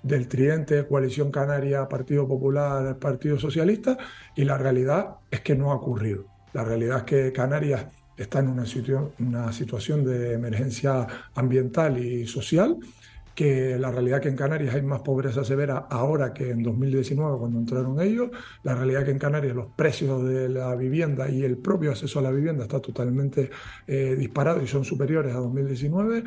del tridente Coalición Canaria, Partido Popular, Partido Socialista, y la realidad es que no ha ocurrido. La realidad es que Canarias está en una situación de emergencia ambiental y social, que la realidad que en Canarias hay más pobreza severa ahora que en 2019 cuando entraron ellos, la realidad que en Canarias los precios de la vivienda y el propio acceso a la vivienda está totalmente disparado y son superiores a 2019,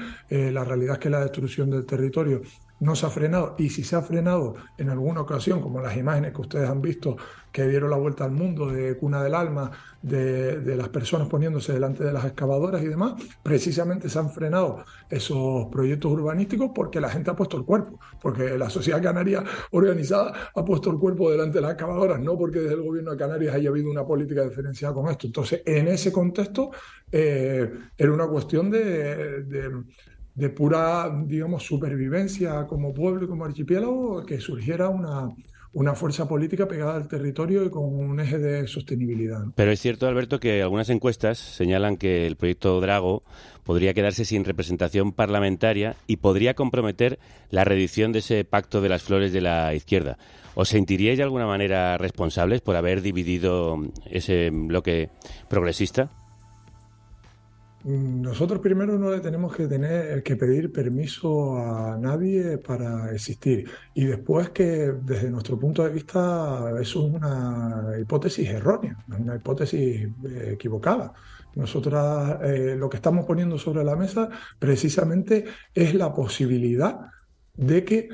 la realidad es que la destrucción del territorio no se ha frenado, y si se ha frenado en alguna ocasión, como las imágenes que ustedes han visto que dieron la vuelta al mundo de Cuna del Alma, de las personas poniéndose delante de las excavadoras y demás, precisamente se han frenado esos proyectos urbanísticos porque la gente ha puesto el cuerpo, porque la sociedad canaria organizada ha puesto el cuerpo delante de las excavadoras, no porque desde el gobierno de Canarias haya habido una política diferenciada con esto. Entonces, en ese contexto, era una cuestión de pura, digamos, supervivencia como pueblo y como archipiélago, que surgiera una fuerza política pegada al territorio y con un eje de sostenibilidad. Pero es cierto, Alberto, que algunas encuestas señalan que el proyecto Drago podría quedarse sin representación parlamentaria y podría comprometer la reedición de ese pacto de las flores de la izquierda. ¿Os sentiríais de alguna manera responsables por haber dividido ese bloque progresista? Nosotros primero no le tenemos que pedir permiso a nadie para existir, y después que desde nuestro punto de vista eso es una hipótesis errónea, una hipótesis equivocada. Nosotras lo que estamos poniendo sobre la mesa precisamente es la posibilidad de que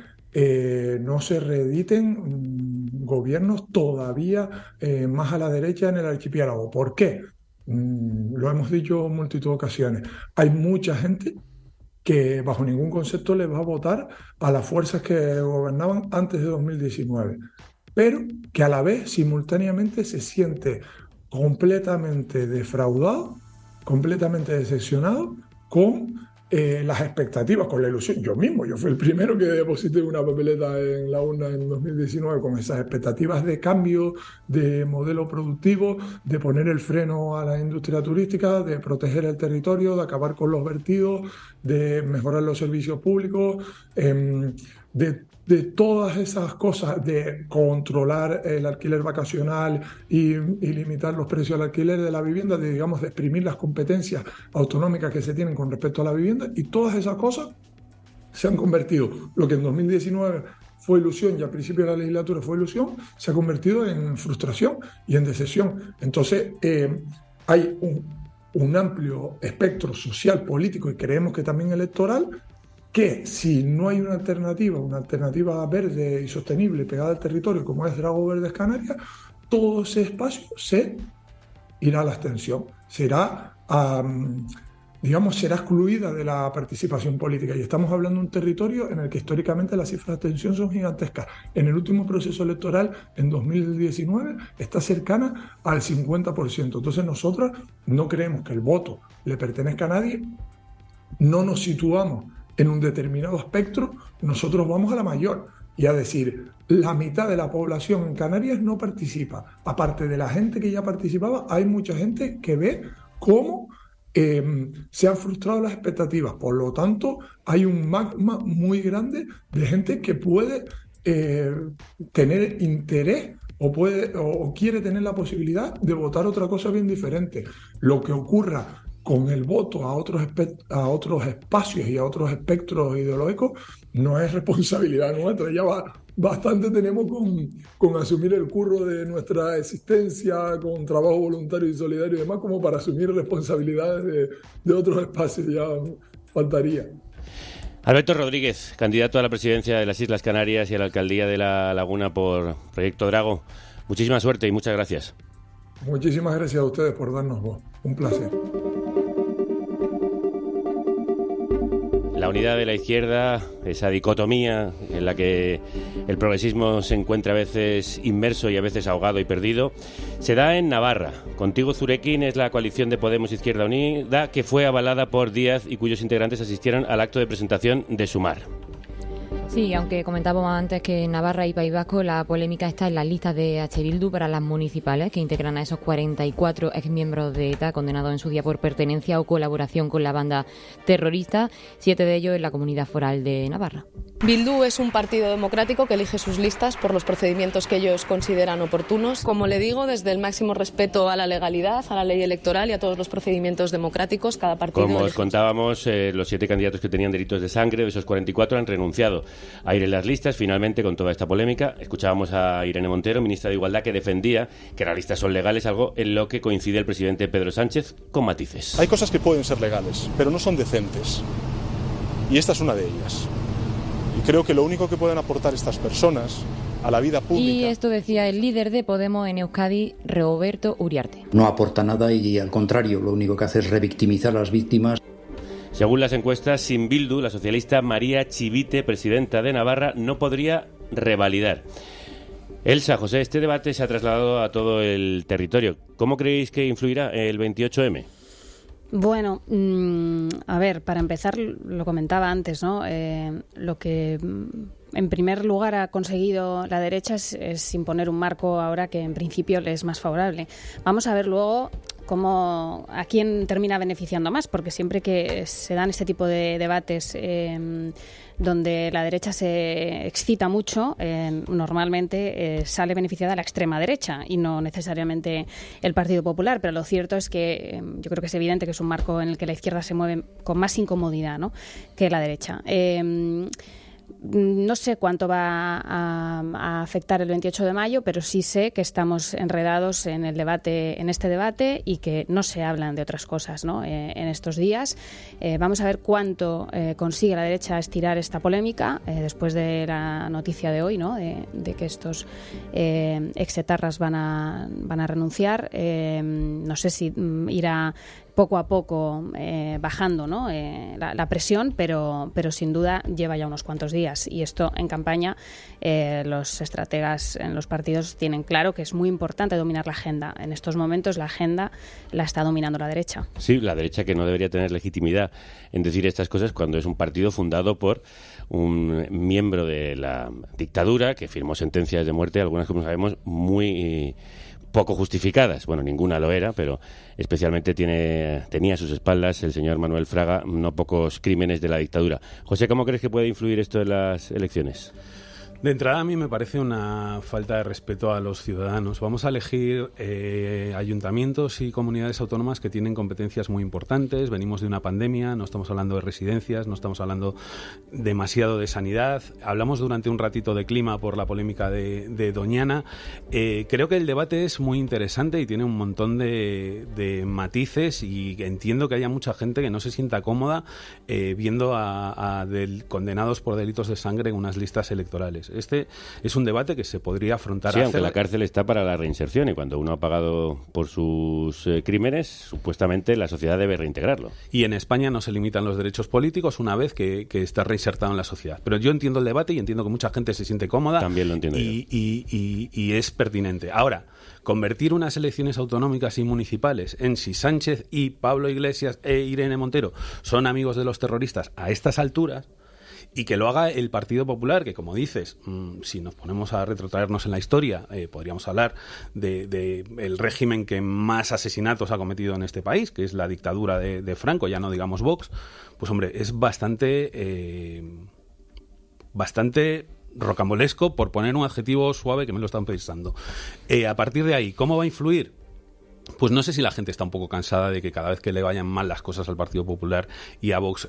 no se reediten gobiernos todavía más a la derecha en el archipiélago. ¿Por qué? Lo hemos dicho en multitud de ocasiones. Hay mucha gente que bajo ningún concepto les va a votar a las fuerzas que gobernaban antes de 2019, pero que a la vez simultáneamente se siente completamente defraudado, completamente decepcionado con las expectativas, con la ilusión. Yo fui el primero que deposité una papeleta en la urna en 2019 con esas expectativas de cambio, de modelo productivo, de poner el freno a la industria turística, de proteger el territorio, de acabar con los vertidos, de mejorar los servicios públicos, de todas esas cosas, de controlar el alquiler vacacional y limitar los precios del alquiler de la vivienda, de exprimir las competencias autonómicas que se tienen con respecto a la vivienda, y todas esas cosas se han convertido, lo que en 2019 fue ilusión y al principio de la legislatura fue ilusión, se ha convertido en frustración y en decepción. Entonces, hay un amplio espectro social, político y creemos que también electoral, que si no hay una alternativa verde y sostenible pegada al territorio como es Drago Verdes Canarias, todo ese espacio se irá a la abstención, será excluida de la participación política. Y estamos hablando de un territorio en el que históricamente las cifras de abstención son gigantescas. En el último proceso electoral, en 2019, está cercana al 50%. Entonces nosotros no creemos que el voto le pertenezca a nadie, no nos situamos en un determinado espectro, nosotros vamos a la mayor y a decir, la mitad de la población en Canarias no participa. Aparte de la gente que ya participaba, hay mucha gente que ve cómo se han frustrado las expectativas. Por lo tanto, hay un magma muy grande de gente que puede tener interés o quiere tener la posibilidad de votar otra cosa bien diferente. Lo que ocurra con el voto a otros espacios y a otros espectros ideológicos no es responsabilidad nuestra. Ya bastante tenemos con asumir el curro de nuestra existencia, con trabajo voluntario y solidario y demás, como para asumir responsabilidades de otros espacios. Ya faltaría. Alberto Rodríguez, candidato a la presidencia de las Islas Canarias y a la alcaldía de La Laguna por Proyecto Drago. Muchísima suerte y muchas gracias. Muchísimas gracias a ustedes por darnos voz. Un placer. La unidad de la izquierda, esa dicotomía en la que el progresismo se encuentra a veces inmerso y a veces ahogado y perdido, se da en Navarra. Contigo Zurekin es la coalición de Podemos Izquierda Unida que fue avalada por Díaz y cuyos integrantes asistieron al acto de presentación de Sumar. Sí, aunque comentábamos antes que en Navarra y País Vasco la polémica está en las listas de H. Bildu para las municipales, que integran a esos 44 exmiembros de ETA condenados en su día por pertenencia o colaboración con la banda terrorista, 7 de ellos en la Comunidad Foral de Navarra. Bildu es un partido democrático que elige sus listas por los procedimientos que ellos consideran oportunos. Como le digo, desde el máximo respeto a la legalidad, a la ley electoral y a todos los procedimientos democráticos, cada partido... Como os contábamos, los 7 candidatos que tenían delitos de sangre, de esos 44, han renunciado a ir en las listas. Finalmente, con toda esta polémica, escuchábamos a Irene Montero, ministra de Igualdad, que defendía que las listas son legales, algo en lo que coincide el presidente Pedro Sánchez, con matices. Hay cosas que pueden ser legales, pero no son decentes. Y esta es una de ellas. Y creo que lo único que pueden aportar estas personas a la vida pública... Y esto decía el líder de Podemos en Euskadi, Roberto Uriarte. No aporta nada y, al contrario, lo único que hace es revictimizar a las víctimas. Según las encuestas, sin Bildu, la socialista María Chivite, presidenta de Navarra, no podría revalidar. Elsa, José, este debate se ha trasladado a todo el territorio. ¿Cómo creéis que influirá el 28M? Bueno, a ver, para empezar, lo comentaba antes, ¿no? Lo que en primer lugar ha conseguido la derecha es imponer un marco ahora que en principio le es más favorable. Vamos a ver luego a quién termina beneficiando más, porque siempre que se dan este tipo de debates donde la derecha se excita mucho, normalmente sale beneficiada la extrema derecha y no necesariamente el Partido Popular, pero lo cierto es que yo creo que es evidente que es un marco en el que la izquierda se mueve con más incomodidad, ¿no?, que la derecha. No sé cuánto va a afectar el 28 de mayo, pero sí sé que estamos enredados en este debate y que no se hablan de otras cosas, ¿no?, en estos días. Vamos a ver cuánto consigue la derecha estirar esta polémica después de la noticia de hoy, ¿no?, de que estos exetarras van a renunciar. No sé si irá poco a poco bajando, ¿no?, la presión, pero sin duda lleva ya unos cuantos días. Y esto en campaña, los estrategas en los partidos tienen claro que es muy importante dominar la agenda. En estos momentos la agenda la está dominando la derecha. Sí, la derecha, que no debería tener legitimidad en decir estas cosas cuando es un partido fundado por un miembro de la dictadura que firmó sentencias de muerte, algunas, como sabemos, muy poco justificadas. Bueno, ninguna lo era, pero especialmente tenía a sus espaldas el señor Manuel Fraga no pocos crímenes de la dictadura. José, ¿cómo crees que puede influir esto en las elecciones? De entrada, a mí me parece una falta de respeto a los ciudadanos. Vamos a elegir ayuntamientos y comunidades autónomas que tienen competencias muy importantes. Venimos de una pandemia, no estamos hablando de residencias, no estamos hablando demasiado de sanidad. Hablamos durante un ratito de clima por la polémica de Doñana. Creo que el debate es muy interesante y tiene un montón de matices, y entiendo que haya mucha gente que no se sienta cómoda viendo a condenados por delitos de sangre en unas listas electorales. Este es un debate que se podría afrontar. Sí, aunque la cárcel está para la reinserción, y cuando uno ha pagado por sus crímenes, supuestamente la sociedad debe reintegrarlo. Y en España no se limitan los derechos políticos una vez que está reinsertado en la sociedad. Pero yo entiendo el debate y entiendo que mucha gente se siente cómoda. También lo entiendo y es pertinente. Ahora, convertir unas elecciones autonómicas y municipales en si Sánchez y Pablo Iglesias e Irene Montero son amigos de los terroristas a estas alturas, y que lo haga el Partido Popular, que, como dices, si nos ponemos a retrotraernos en la historia, podríamos hablar de el régimen que más asesinatos ha cometido en este país, que es la dictadura de Franco, ya no digamos Vox. Pues hombre, es bastante rocambolesco, por poner un adjetivo suave, que me lo están pensando. A partir de ahí, ¿cómo va a influir? Pues no sé si la gente está un poco cansada de que cada vez que le vayan mal las cosas al Partido Popular y a Vox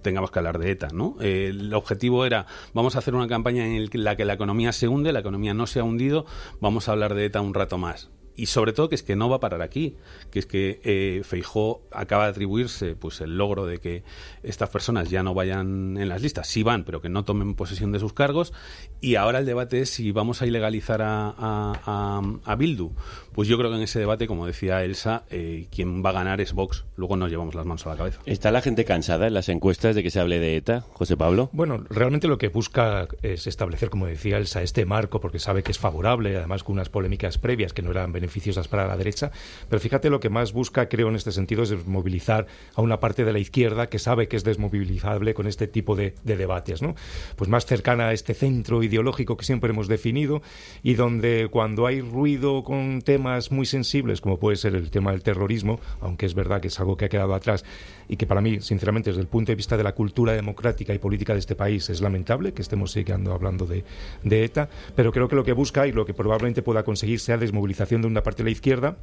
tengamos que hablar de ETA, ¿no? El objetivo era, vamos a hacer una campaña en la que la economía se hunde, la economía no se ha hundido, vamos a hablar de ETA un rato más. Y sobre todo que es que no va a parar aquí, que es que Feijóo acaba de atribuirse pues el logro de que estas personas ya no vayan en las listas, sí van, pero que no tomen posesión de sus cargos, y ahora el debate es si vamos a ilegalizar a Bildu. Pues yo creo que en ese debate, como decía Elsa, quien va a ganar es Vox. Luego nos llevamos las manos a la cabeza. ¿Está la gente cansada en las encuestas de que se hable de ETA, José Pablo? Bueno, realmente lo que busca es establecer, como decía Elsa, este marco, porque sabe que es favorable, además con unas polémicas previas que no eran beneficiosas beneficiosas para la derecha, pero fíjate, lo que más busca, creo, en este sentido es desmovilizar a una parte de la izquierda que sabe que es desmovilizable con este tipo de debates, ¿no? Pues más cercana a este centro ideológico que siempre hemos definido, y donde cuando hay ruido con temas muy sensibles, como puede ser el tema del terrorismo, aunque es verdad que es algo que ha quedado atrás y que para mí, sinceramente, desde el punto de vista de la cultura democrática y política de este país, es lamentable que estemos siguiendo hablando de ETA, pero creo que lo que busca y lo que probablemente pueda conseguir sea desmovilización de una parte de la izquierda,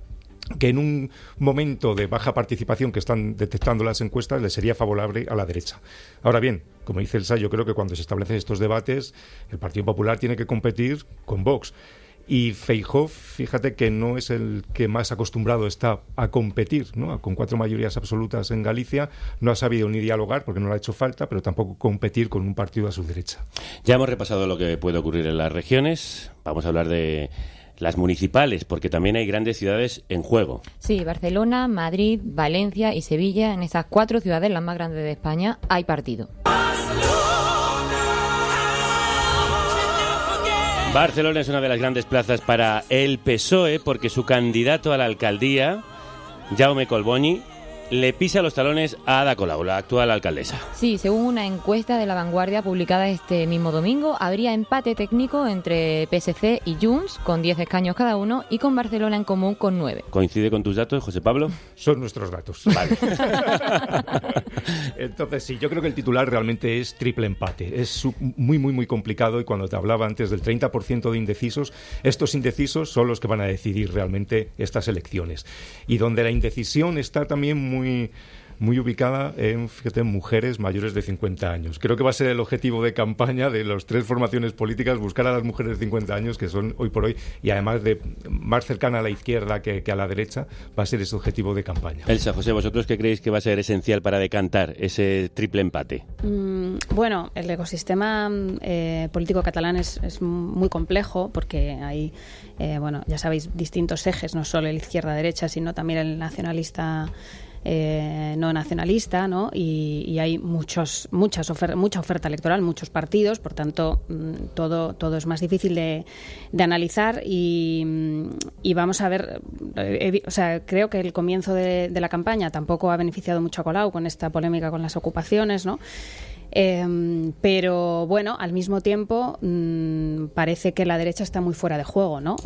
que en un momento de baja participación que están detectando las encuestas le sería favorable a la derecha. Ahora bien, como dice Elsa, yo creo que cuando se establecen estos debates, el Partido Popular tiene que competir con Vox. Y Feijóo, fíjate que no es el que más acostumbrado está a competir, ¿no? Con 4 mayorías absolutas en Galicia, no ha sabido ni dialogar porque no le ha hecho falta, pero tampoco competir con un partido a su derecha. Ya hemos repasado lo que puede ocurrir en las regiones, vamos a hablar de las municipales, porque también hay grandes ciudades en juego. Sí, Barcelona, Madrid, Valencia y Sevilla, en esas 4 ciudades, las más grandes de España, hay partido. Barcelona es una de las grandes plazas para el PSOE porque su candidato a la alcaldía, Jaume Collboni, le pisa los talones a Ada Colau, la actual alcaldesa. Sí, según una encuesta de La Vanguardia publicada este mismo domingo, habría empate técnico entre PSC y Junts, con 10 escaños cada uno, y con Barcelona en Común con 9. ¿Coincide con tus datos, José Pablo? Son nuestros datos. Vale. Entonces, sí, yo creo que el titular realmente es triple empate. Es muy complicado, y cuando te hablaba antes del 30% de indecisos, estos indecisos son los que van a decidir realmente estas elecciones. Y donde la indecisión está también muy ubicada en, fíjate, en mujeres mayores de 50 años. Creo que va a ser el objetivo de campaña de las 3 formaciones políticas, buscar a las mujeres de 50 años, que son hoy por hoy, y además de más cercana a la izquierda que a la derecha, va a ser ese objetivo de campaña. Elsa, José, ¿vosotros qué creéis que va a ser esencial para decantar ese triple empate? Bueno, el ecosistema político catalán es muy complejo porque hay, ya sabéis, distintos ejes, no solo el izquierda-derecha, sino también el nacionalista no nacionalista, ¿no? Y hay mucha oferta electoral, muchos partidos, por tanto todo es más difícil de analizar y vamos a ver, creo que el comienzo de la campaña tampoco ha beneficiado mucho a Colau con esta polémica con las ocupaciones, ¿no? Pero bueno, al mismo tiempo parece que la derecha está muy fuera de juego, ¿no?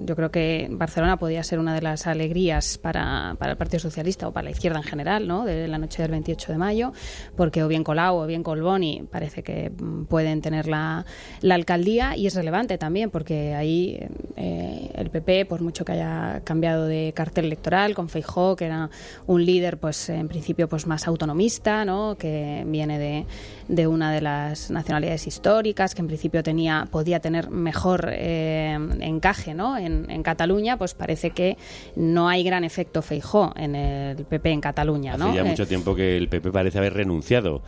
Yo creo que Barcelona podría ser una de las alegrías para el Partido Socialista o para la izquierda en general, ¿no? De la noche del 28 de mayo, porque o bien Colau o bien Collboni parece que pueden tener la alcaldía, y es relevante también porque ahí el PP, por mucho que haya cambiado de cartel electoral con Feijóo, que era un líder pues en principio pues más autonomista, ¿no? Que viene de una de las nacionalidades históricas, que en principio podía tener mejor encaje, ¿no? En Cataluña, pues parece que no hay gran efecto Feijóo en el PP en Cataluña, ¿no? Hace ya mucho tiempo que el PP parece haber renunciado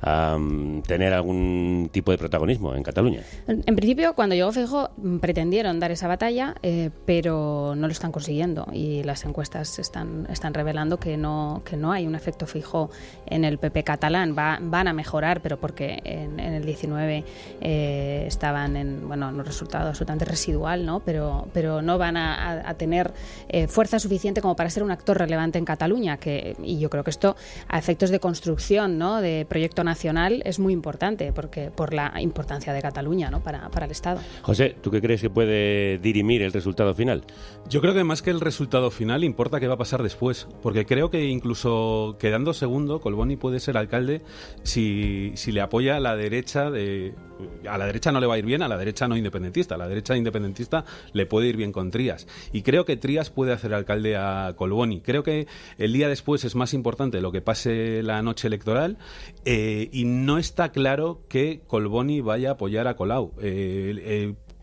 a tener algún tipo de protagonismo en Cataluña. En principio, cuando llegó Feijóo, pretendieron dar esa batalla, pero no lo están consiguiendo, y las encuestas están revelando que no hay un efecto Feijóo en el PP catalán. Van a mejorar, pero porque en el 19 estaban en un resultado absolutamente residual, ¿no? Pero no van a tener fuerza suficiente como para ser un actor relevante en Cataluña, y yo creo que esto, a efectos de construcción, ¿no? De proyecto nacional, es muy importante por la importancia de Cataluña, ¿no? para el Estado. José, ¿tú qué crees que puede dirimir el resultado final? Yo creo que más que el resultado final importa qué va a pasar después, porque creo que incluso quedando segundo, Collboni puede ser alcalde si le apoya a la derecha. A la derecha no le va a ir bien, a la derecha no independentista. A la derecha independentista le puede ir bien con Trías, y creo que Trías puede hacer alcalde a Collboni. Creo que el día después es más importante lo que pase la noche electoral, y no está claro que Collboni vaya a apoyar a Colau.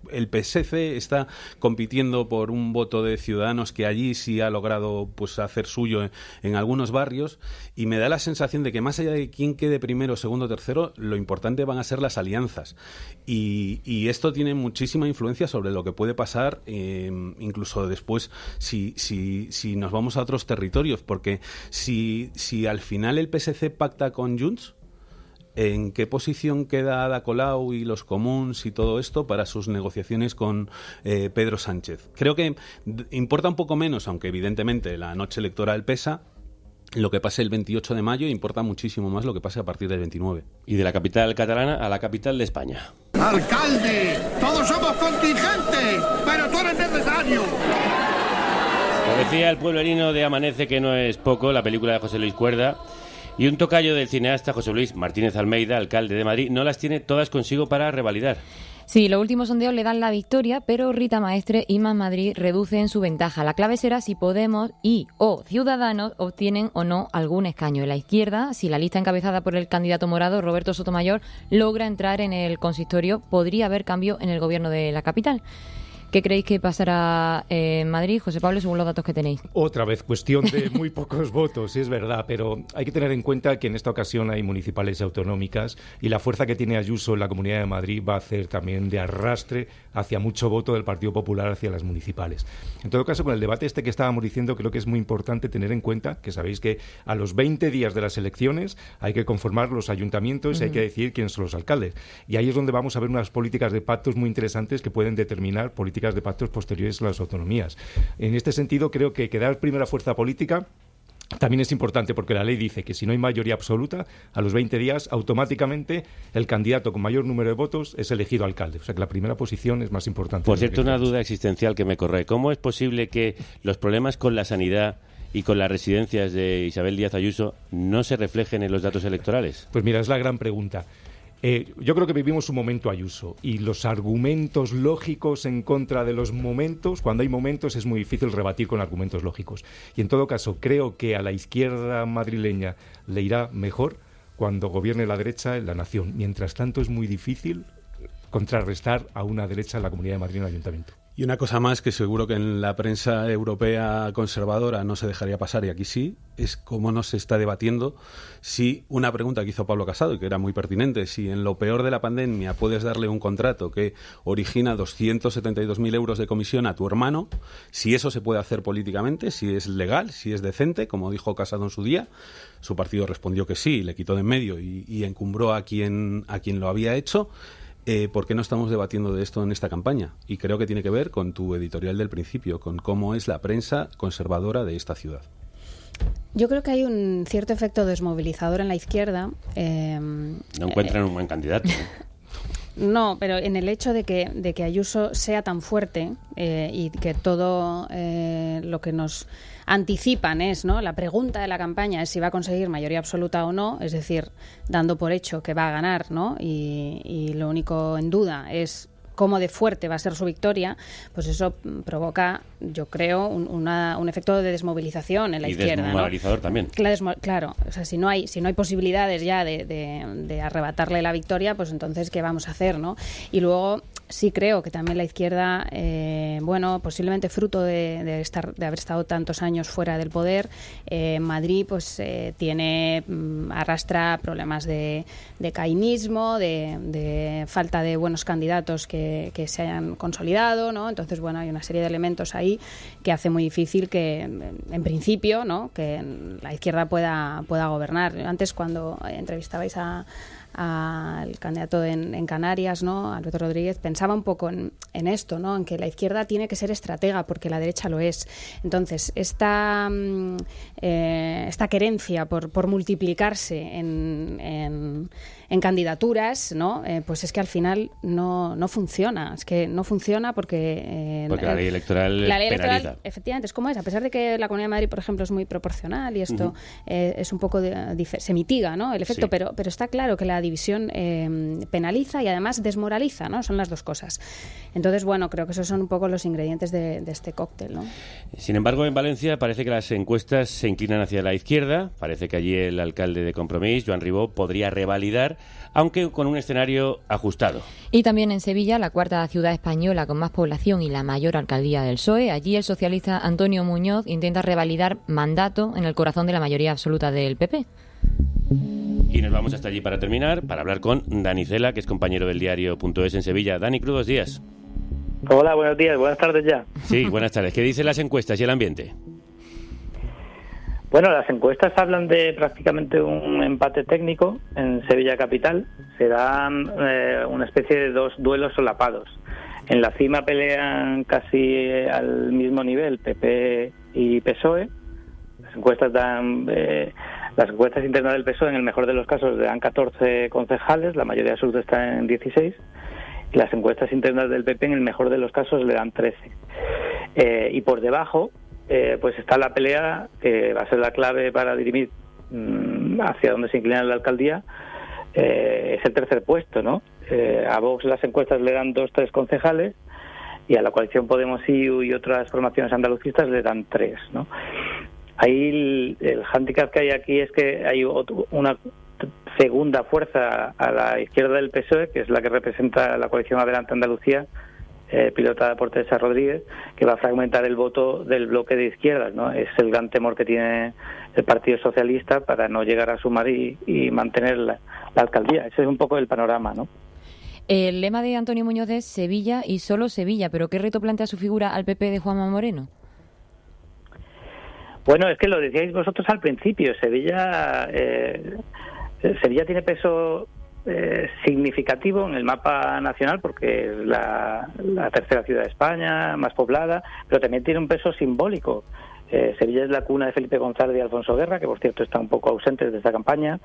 El PSC está compitiendo por un voto de Ciudadanos que allí sí ha logrado pues hacer suyo en algunos barrios, y me da la sensación de que más allá de quién quede primero, segundo, tercero, lo importante van a ser las alianzas, y esto tiene muchísima influencia sobre lo que puede pasar incluso después si nos vamos a otros territorios, porque si al final el PSC pacta con Junts, ¿en qué posición queda Ada Colau y los comuns y todo esto para sus negociaciones con Pedro Sánchez? Creo que importa un poco menos, aunque evidentemente la noche electoral pesa, lo que pase el 28 de mayo, importa muchísimo más lo que pase a partir del 29. Y de la capital catalana a la capital de España. ¡Alcalde! ¡Todos somos contingentes! ¡Pero tú eres necesario! Lo decía el pueblerino de Amanece, que no es poco, la película de José Luis Cuerda, y un tocayo del cineasta José Luis Martínez Almeida, alcalde de Madrid, no las tiene todas consigo para revalidar. Sí, los últimos sondeos le dan la victoria, pero Rita Maestre y Más Madrid reducen su ventaja. La clave será si Podemos y o Ciudadanos obtienen o no algún escaño. En la izquierda, si la lista encabezada por el candidato morado, Roberto Sotomayor, logra entrar en el consistorio, podría haber cambio en el gobierno de la capital. ¿Qué creéis que pasará en Madrid, José Pablo, según los datos que tenéis? Otra vez, cuestión de muy pocos votos, sí es verdad, pero hay que tener en cuenta que en esta ocasión hay municipales y autonómicas y la fuerza que tiene Ayuso en la Comunidad de Madrid va a hacer también de arrastre hacia mucho voto del Partido Popular hacia las municipales. En todo caso, con el debate que estábamos diciendo, creo que es muy importante tener en cuenta que sabéis que a los 20 días de las elecciones hay que conformar los ayuntamientos y hay que decidir quiénes son los alcaldes. Y ahí es donde vamos a ver unas políticas de pactos muy interesantes que pueden determinar políticas de pactos posteriores a las autonomías. En este sentido, creo que quedar primera fuerza política también es importante, porque la ley dice que si no hay mayoría absoluta, a los 20 días, automáticamente el candidato con mayor número de votos es elegido alcalde. O sea que la primera posición es más importante. Por cierto, una duda existencial que me corre. ¿Cómo es posible que los problemas con la sanidad y con las residencias de Isabel Díaz Ayuso no se reflejen en los datos electorales? Pues mira, es la gran pregunta. Yo creo que vivimos un momento Ayuso y los argumentos lógicos en contra de los momentos, cuando hay momentos es muy difícil rebatir con argumentos lógicos. Y en todo caso, creo que a la izquierda madrileña le irá mejor cuando gobierne la derecha en la nación. Mientras tanto, es muy difícil contrarrestar a una derecha en la Comunidad de Madrid en el Ayuntamiento. Y una cosa más que seguro que en la prensa europea conservadora no se dejaría pasar, y aquí sí, es cómo no se está debatiendo si una pregunta que hizo Pablo Casado, y que era muy pertinente, si en lo peor de la pandemia puedes darle un contrato que origina 272.000 euros de comisión a tu hermano, si eso se puede hacer políticamente, si es legal, si es decente, como dijo Casado en su día. Su partido respondió que sí, le quitó de en medio y encumbró a quien lo había hecho. ¿Por qué no estamos debatiendo de esto en esta campaña? Y creo que tiene que ver con tu editorial del principio, con cómo es la prensa conservadora de esta ciudad. Yo creo que hay un cierto efecto desmovilizador en la izquierda. No encuentran un buen candidato. No, pero en el hecho de que Ayuso sea tan fuerte y que todo lo que nos anticipan es, ¿no? La pregunta de la campaña es si va a conseguir mayoría absoluta o no, es decir, dando por hecho que va a ganar, ¿no? Y lo único en duda es cómo de fuerte va a ser su victoria, pues eso provoca, yo creo, un efecto de desmovilización en la izquierda. Y desmoralizador, ¿no? También. Claro, o sea, si no hay posibilidades ya de arrebatarle la victoria, pues entonces, ¿qué vamos a hacer, no? Y luego sí creo que también la izquierda, posiblemente fruto de haber estado tantos años fuera del poder, Madrid pues arrastra problemas de caínismo, de falta de buenos candidatos que se hayan consolidado, ¿no? Entonces, bueno, hay una serie de elementos ahí que hace muy difícil que, en principio, ¿no?, que la izquierda pueda gobernar. Antes, cuando entrevistabais al candidato en Canarias, ¿no?, Alberto Rodríguez, pensaba un poco en esto, ¿no?, en que la izquierda tiene que ser estratega porque la derecha lo es. Entonces, esta querencia por multiplicarse en candidaturas, ¿no?, pues es que al final no funciona. Es que no funciona porque la ley electoral penaliza. Efectivamente, es como es. A pesar de que la Comunidad de Madrid, por ejemplo, es muy proporcional y esto es un poco se mitiga, ¿no?, el efecto, sí. pero está claro que la división penaliza y además desmoraliza, ¿no? Son las dos cosas. Entonces, bueno, creo que esos son un poco los ingredientes de este cóctel, ¿no? Sin embargo, en Valencia parece que las encuestas se inclinan hacia la izquierda. Parece que allí el alcalde de Compromís, Joan Ribó, podría revalidar, aunque con un escenario ajustado. Y también en Sevilla, la cuarta ciudad española con más población y la mayor alcaldía del PSOE, allí el socialista Antonio Muñoz intenta revalidar mandato en el corazón de la mayoría absoluta del PP. Y nos vamos hasta allí para terminar, para hablar con Dani Cela, que es compañero del diario.es en Sevilla. Dani, crudos días. Hola, buenos días, buenas tardes ya. Sí, buenas tardes. ¿Qué dicen las encuestas y el ambiente? Bueno, las encuestas hablan de prácticamente un empate técnico en Sevilla capital. Se dan una especie de dos duelos solapados. En la cima pelean casi al mismo nivel PP y PSOE. Las encuestas internas del PSOE, en el mejor de los casos, le dan 14 concejales, la mayoría absoluta está en 16. Y las encuestas internas del PP, en el mejor de los casos, le dan 13. Y por debajo, pues está la pelea que va a ser la clave para dirimir hacia dónde se inclina la alcaldía. Es el tercer puesto, ¿no? A Vox las encuestas le dan 2-3 concejales y a la coalición Podemos y otras formaciones andalucistas le dan 3, ¿no? Ahí el hándicap que hay aquí es que hay una segunda fuerza a la izquierda del PSOE, que es la que representa la coalición Adelante Andalucía, pilotada por Teresa Rodríguez, que va a fragmentar el voto del bloque de izquierdas, ¿no? Es el gran temor que tiene el Partido Socialista para no llegar a sumar y mantener la alcaldía. Ese es un poco el panorama, ¿no? El lema de Antonio Muñoz es Sevilla y solo Sevilla, pero ¿qué reto plantea su figura al PP de Juanma Moreno? Bueno, es que lo decíais vosotros al principio. Sevilla tiene peso significativo en el mapa nacional porque es la tercera ciudad de España, más poblada, pero también tiene un peso simbólico. Sevilla es la cuna de Felipe González y Alfonso Guerra, que por cierto está un poco ausente desde esta campaña.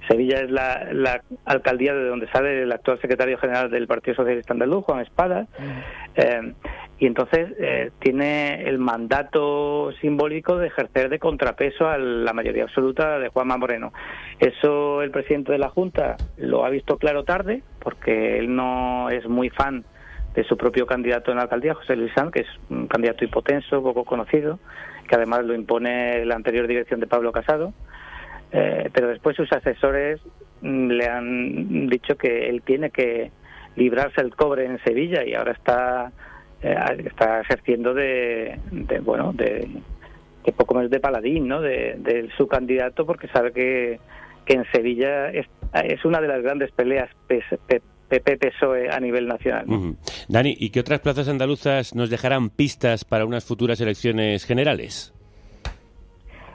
Sevilla es la alcaldía de donde sale el actual secretario general del Partido Socialista Andaluz, Juan Espada, y entonces tiene el mandato simbólico de ejercer de contrapeso a la mayoría absoluta de Juanma Moreno. Eso el presidente de la Junta lo ha visto claro tarde, porque él no es muy fan de su propio candidato en la alcaldía, José Luis Sanz, que es un candidato hipotenso, poco conocido, que además lo impone la anterior dirección de Pablo Casado. Pero después sus asesores le han dicho que él tiene que librarse el cobre en Sevilla y ahora está ejerciendo de poco más de paladín, ¿no? de su candidato, porque sabe que en Sevilla es una de las grandes peleas PP-PSOE a nivel nacional, ¿no? Uh-huh. Dani, ¿y qué otras plazas andaluzas nos dejarán pistas para unas futuras elecciones generales?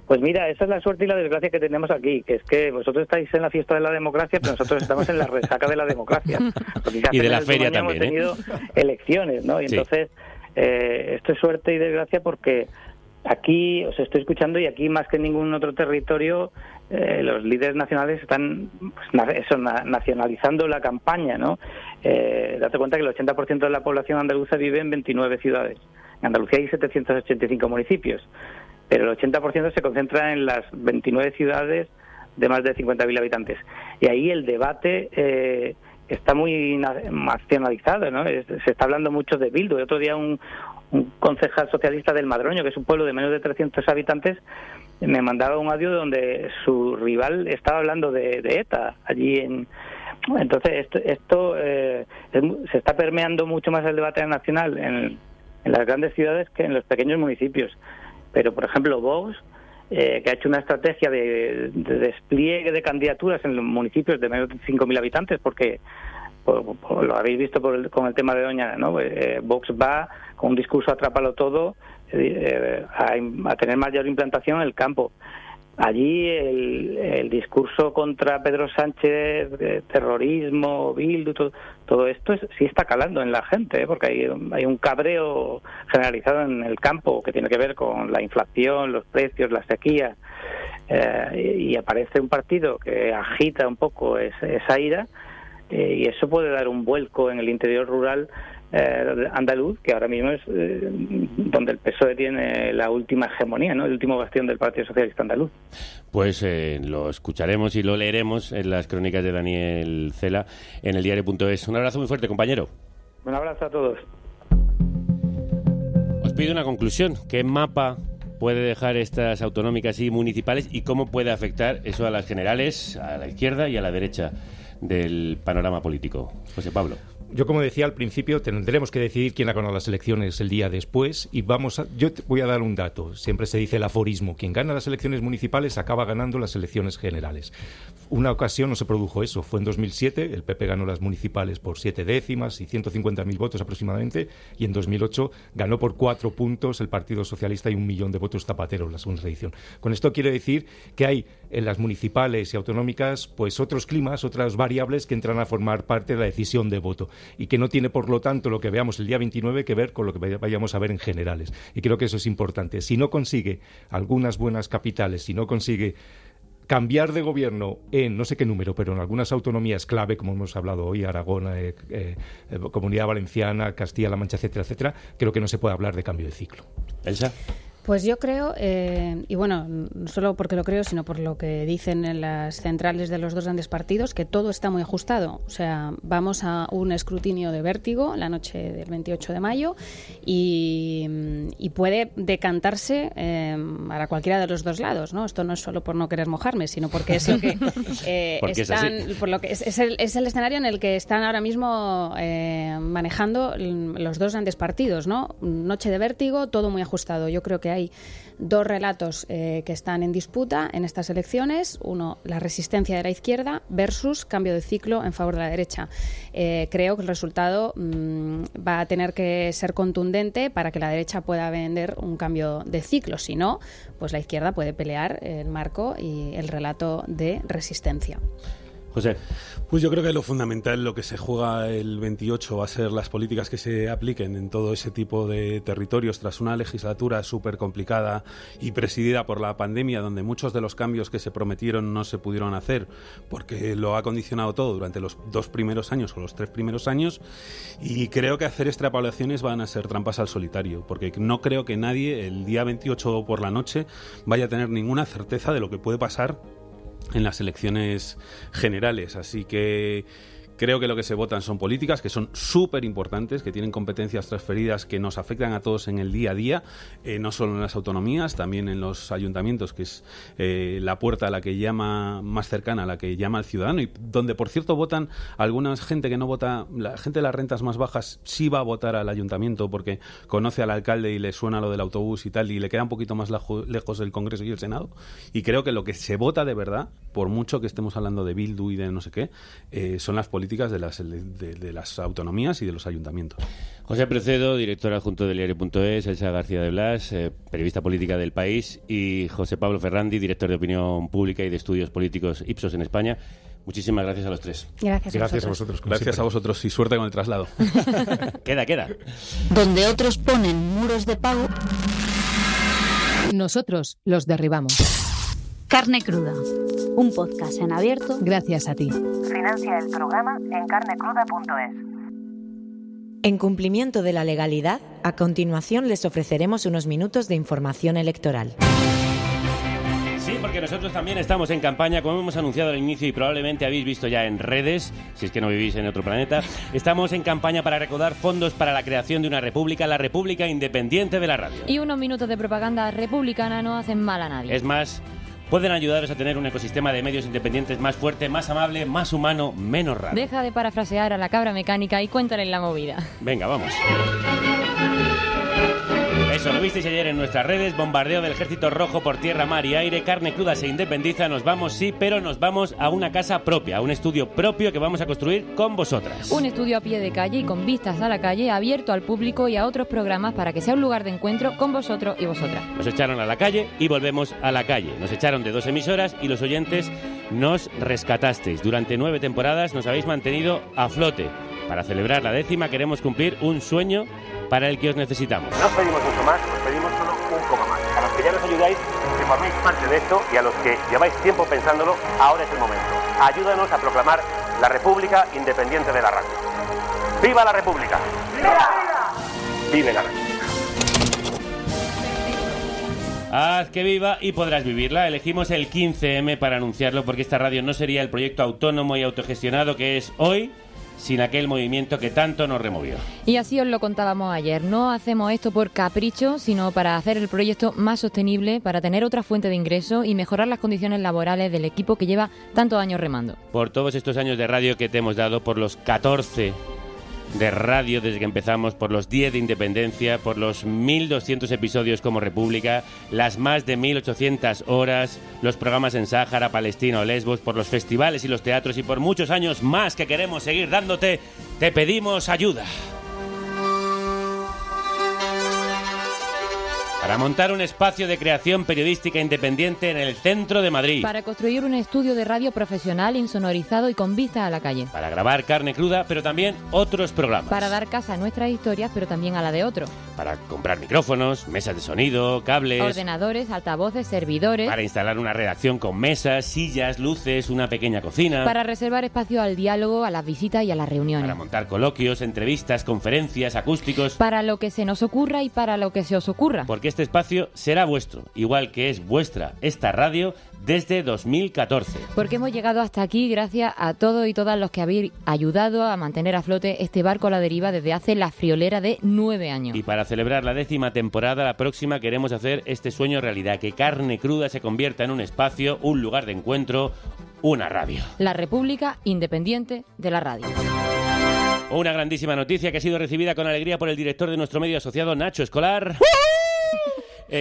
Pues mira, esa es la suerte y la desgracia que tenemos aquí, que es que vosotros estáis en la fiesta de la democracia, pero nosotros estamos en la resaca de la democracia. Y de la feria también, hemos tenido elecciones, ¿no? Y entonces, esto es suerte y desgracia porque aquí os estoy escuchando y aquí más que en ningún otro territorio los líderes nacionales están nacionalizando la campaña, ¿no? Date cuenta que el 80% de la población andaluza vive en 29 ciudades. En Andalucía hay 785 municipios. Pero el 80% se concentra en las 29 ciudades de más de 50.000 habitantes. Y ahí el debate está muy nacionalizado, ¿no? Se está hablando mucho de Bildu. El otro día un concejal socialista del Madroño, que es un pueblo de menos de 300 habitantes, me mandaba un audio donde su rival estaba hablando de ETA allí en... Entonces esto se está permeando mucho más el debate nacional en las grandes ciudades que en los pequeños municipios. Pero, por ejemplo, Vox, que ha hecho una estrategia de despliegue de candidaturas en los municipios de menos de 5.000 habitantes, porque lo habéis visto con el tema de Doñana, ¿no? Vox va con un discurso atrápalo todo a tener mayor implantación en el campo. Allí el discurso contra Pedro Sánchez, terrorismo, Bildu, todo esto sí está calando en la gente, porque hay un cabreo generalizado en el campo que tiene que ver con la inflación, los precios, la sequía, y aparece un partido que agita un poco esa ira, y eso puede dar un vuelco en el interior rural andaluz, que ahora mismo es donde el PSOE tiene la última hegemonía, ¿no? El último bastión del Partido Socialista Andaluz. Pues lo escucharemos y lo leeremos en las crónicas de Daniel Cela en el diario.es. Un abrazo muy fuerte, compañero. Un abrazo a todos. Os pido una conclusión. ¿Qué mapa puede dejar estas autonómicas y municipales y cómo puede afectar eso a las generales, a la izquierda y a la derecha del panorama político? José Pablo. Yo, como decía al principio, tendremos que decidir quién ha ganado las elecciones el día después y yo te voy a dar un dato. Siempre se dice el aforismo: quien gana las elecciones municipales acaba ganando las elecciones generales. Una ocasión no se produjo eso, fue en 2007, el PP ganó las municipales por 7 décimas y 150.000 votos aproximadamente, y en 2008 ganó por 4 puntos el Partido Socialista y 1 millón de votos Zapatero, la segunda edición. Con esto quiere decir que hay en las municipales y autonómicas pues otros climas, otras variables que entran a formar parte de la decisión de voto, y que no tiene, por lo tanto, lo que veamos el día 29 que ver con lo que vayamos a ver en generales. Y creo que eso es importante. Si no consigue algunas buenas capitales, si no consigue cambiar de gobierno en no sé qué número, pero en algunas autonomías clave, como hemos hablado hoy, Aragón, Comunidad Valenciana, Castilla-La Mancha, etcétera, etcétera, creo que no se puede hablar de cambio de ciclo. Elsa. Pues yo creo, y bueno, no solo porque lo creo, sino por lo que dicen en las centrales de los dos grandes partidos, que todo está muy ajustado. O sea, vamos a un escrutinio de vértigo la noche del 28 de mayo y puede decantarse para cualquiera de los dos lados, ¿no? Esto no es solo por no querer mojarme, sino porque es lo que es el escenario en el que están ahora mismo manejando los dos grandes partidos, ¿no? Noche de vértigo, todo muy ajustado. Yo creo que hay dos relatos que están en disputa en estas elecciones. Uno, la resistencia de la izquierda versus cambio de ciclo en favor de la derecha. Creo que el resultado va a tener que ser contundente para que la derecha pueda vender un cambio de ciclo. Si no, pues la izquierda puede pelear el marco y el relato de resistencia. José. Pues yo creo que lo fundamental, lo que se juega el 28 va a ser las políticas que se apliquen en todo ese tipo de territorios tras una legislatura súper complicada y presidida por la pandemia, donde muchos de los cambios que se prometieron no se pudieron hacer porque lo ha condicionado todo durante los 2 primeros años o los 3 primeros años, y creo que hacer extrapolaciones van a ser trampas al solitario, porque no creo que nadie el día 28 por la noche vaya a tener ninguna certeza de lo que puede pasar en las elecciones generales, así que creo que lo que se votan son políticas que son súper importantes, que tienen competencias transferidas que nos afectan a todos en el día a día, no solo en las autonomías, también en los ayuntamientos, que es la puerta a la que llama más cercana, a la que llama el ciudadano, y donde, por cierto, votan alguna gente que no vota. La gente de las rentas más bajas sí va a votar al ayuntamiento porque conoce al alcalde y le suena lo del autobús y tal, y le queda un poquito más lejos el Congreso y el Senado, y creo que lo que se vota de verdad, por mucho que estemos hablando de Bildu y de no sé qué, son las políticas de las autonomías y de los ayuntamientos. José Precedo, director adjunto del diario.es, Elsa García de Blas, periodista política del País, y José Pablo Ferrandi, director de opinión pública y de estudios políticos Ipsos en España. Muchísimas gracias a los tres. Gracias a vosotros. Gracias a vosotros y suerte con el traslado. Queda. Donde otros ponen muros de pago, nosotros los derribamos. Carne Cruda, un podcast en abierto gracias a ti. Financia el programa en carnecruda.es. En cumplimiento de la legalidad, a continuación les ofreceremos unos minutos de información electoral. Sí, porque nosotros también estamos en campaña, como hemos anunciado al inicio y probablemente habéis visto ya en redes, si es que no vivís en otro planeta. Estamos en campaña para recaudar fondos para la creación de una república, la República Independiente de la Radio. Y unos minutos de propaganda republicana no hacen mal a nadie. Es más, pueden ayudaros a tener un ecosistema de medios independientes más fuerte, más amable, más humano, menos raro. Deja de parafrasear a la cabra mecánica y cuéntale la movida. Venga, vamos. Eso, lo visteis ayer en nuestras redes: bombardeo del Ejército Rojo por tierra, mar y aire. Carne Cruda se independiza, nos vamos, sí, pero nos vamos a una casa propia, a un estudio propio que vamos a construir con vosotras. Un estudio a pie de calle y con vistas a la calle, abierto al público y a otros programas para que sea un lugar de encuentro con vosotros y vosotras. Nos echaron a la calle y volvemos a la calle. Nos echaron de 2 emisoras y los oyentes nos rescatasteis. Durante 9 temporadas nos habéis mantenido a flote. Para celebrar la 10ª queremos cumplir un sueño para el que os necesitamos. No os pedimos mucho más, os pedimos solo un coma más. A los que ya nos ayudáis, que forméis parte de esto, y a los que lleváis tiempo pensándolo, ahora es el momento. Ayúdanos a proclamar la República Independiente de la Radio. ¡Viva la República! ¡Viva! ¡Vive la República! Haz que viva y podrás vivirla. Elegimos el 15M para anunciarlo, porque esta radio no sería el proyecto autónomo y autogestionado que es hoy sin aquel movimiento que tanto nos removió. Y así os lo contábamos ayer. No hacemos esto por capricho, sino para hacer el proyecto más sostenible, para tener otra fuente de ingreso y mejorar las condiciones laborales del equipo que lleva tantos años remando. Por todos estos años de radio que te hemos dado, por los 14 de radio desde que empezamos, por los 10 de independencia, por los 1.200 episodios como República, las más de 1.800 horas, los programas en Sáhara, Palestina o Lesbos, por los festivales y los teatros y por muchos años más que queremos seguir dándote, te pedimos ayuda. Para montar un espacio de creación periodística independiente en el centro de Madrid. Para construir un estudio de radio profesional, insonorizado y con vista a la calle. Para grabar Carne Cruda, pero también otros programas. Para dar casa a nuestras historias, pero también a la de otro. Para comprar micrófonos, mesas de sonido, cables... ordenadores, altavoces, servidores... Para instalar una redacción con mesas, sillas, luces, una pequeña cocina... Para reservar espacio al diálogo, a las visitas y a las reuniones... Para montar coloquios, entrevistas, conferencias, acústicos... Para lo que se nos ocurra y para lo que se os ocurra. Porque este espacio será vuestro, igual que es vuestra esta radio desde 2014. Porque hemos llegado hasta aquí gracias a todos y todas los que habéis ayudado a mantener a flote este barco a la deriva desde hace la friolera de 9 años. Y para celebrar la 10ª temporada, la próxima, queremos hacer este sueño realidad, que Carne Cruda se convierta en un espacio, un lugar de encuentro, una radio. La República Independiente de la Radio. Una grandísima noticia que ha sido recibida con alegría por el director de nuestro medio asociado, Nacho Escolar.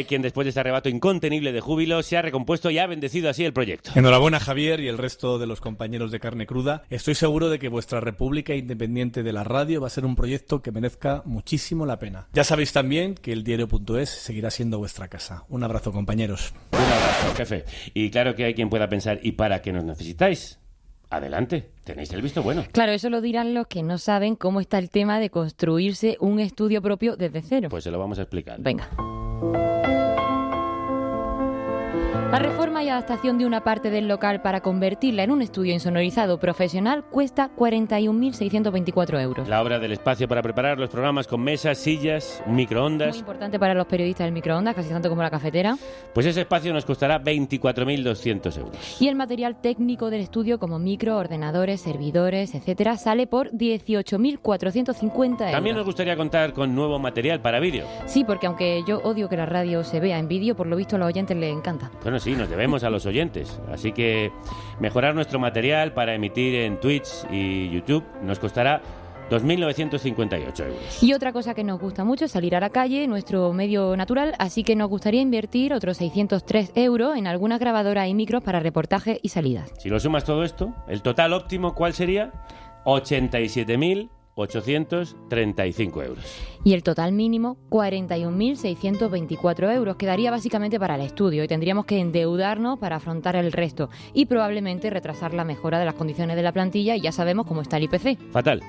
Quien después de ese arrebato incontenible de júbilo se ha recompuesto y ha bendecido así el proyecto. Enhorabuena, Javier, y el resto de los compañeros de Carne Cruda. Estoy seguro de que vuestra República Independiente de la Radio va a ser un proyecto que merezca muchísimo la pena. Ya sabéis también que el diario.es seguirá siendo vuestra casa. Un abrazo, compañeros. Un abrazo, jefe. Y claro que hay quien pueda pensar, ¿y para qué nos necesitáis? Adelante, tenéis el visto bueno. Claro, eso lo dirán los que no saben cómo está el tema de construirse un estudio propio desde cero. Pues se lo vamos a explicar. Venga. La reforma y adaptación de una parte del local para convertirla en un estudio insonorizado profesional cuesta 41.624 euros. La obra del espacio para preparar los programas con mesas, sillas, microondas. Muy importante para los periodistas el microondas, casi tanto como la cafetera. Pues ese espacio nos costará 24.200 euros. Y el material técnico del estudio, como micro, ordenadores, servidores, etcétera, sale por 18.450 euros. También nos gustaría contar con nuevo material para vídeo. Sí, porque aunque yo odio que la radio se vea en vídeo, por lo visto a los oyentes les encanta. Bueno, sí, nos debemos a los oyentes. Así que mejorar nuestro material para emitir en Twitch y YouTube nos costará 2.958 euros. Y otra cosa que nos gusta mucho es salir a la calle, nuestro medio natural, así que nos gustaría invertir otros 603 euros en algunas grabadoras y micros para reportajes y salidas. Si lo sumas todo esto, el total óptimo, ¿cuál sería? 87.835 euros. Y el total mínimo, 41.624 euros. Quedaría básicamente para el estudio y tendríamos que endeudarnos para afrontar el resto y probablemente retrasar la mejora de las condiciones de la plantilla, y ya sabemos cómo está el IPC. Fatal.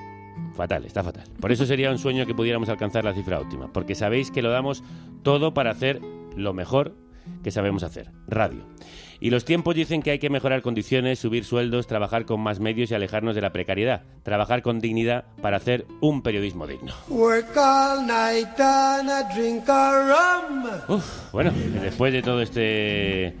Fatal, está fatal. Por eso sería un sueño que pudiéramos alcanzar la cifra óptima, porque sabéis que lo damos todo para hacer lo mejor que sabemos hacer, radio. Y los tiempos dicen que hay que mejorar condiciones, subir sueldos, trabajar con más medios y alejarnos de la precariedad. Trabajar con dignidad para hacer un periodismo digno. Bueno, después de todo este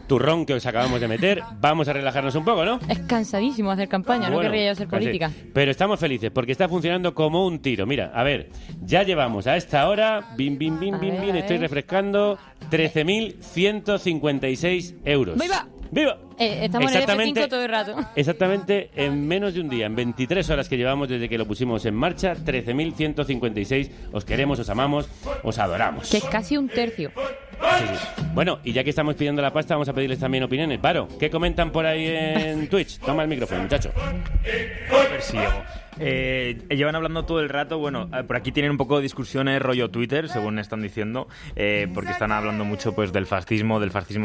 turrón que os acabamos de meter, vamos a relajarnos un poco, ¿no? Es cansadísimo hacer campaña, bueno, no querría yo ser política. Pero estamos felices porque está funcionando como un tiro. Mira, a ver, ya llevamos a esta hora, estoy refrescando, 13.156 euros. ¡Viva! ¡Viva! Estamos en el F5 todo el rato. Exactamente, en menos de un día, en 23 horas que llevamos desde que lo pusimos en marcha, 13.156. Os queremos, os amamos, os adoramos. Que es casi un tercio. Sí. Bueno, y ya que estamos pidiendo la pasta, vamos a pedirles también opiniones. Varo, ¿qué comentan por ahí en Twitch? Toma el micrófono, muchacho. A ver si llego. Llevan hablando todo el rato, bueno, por aquí tienen un poco de discusiones rollo Twitter, según están diciendo, porque están hablando mucho pues del fascismo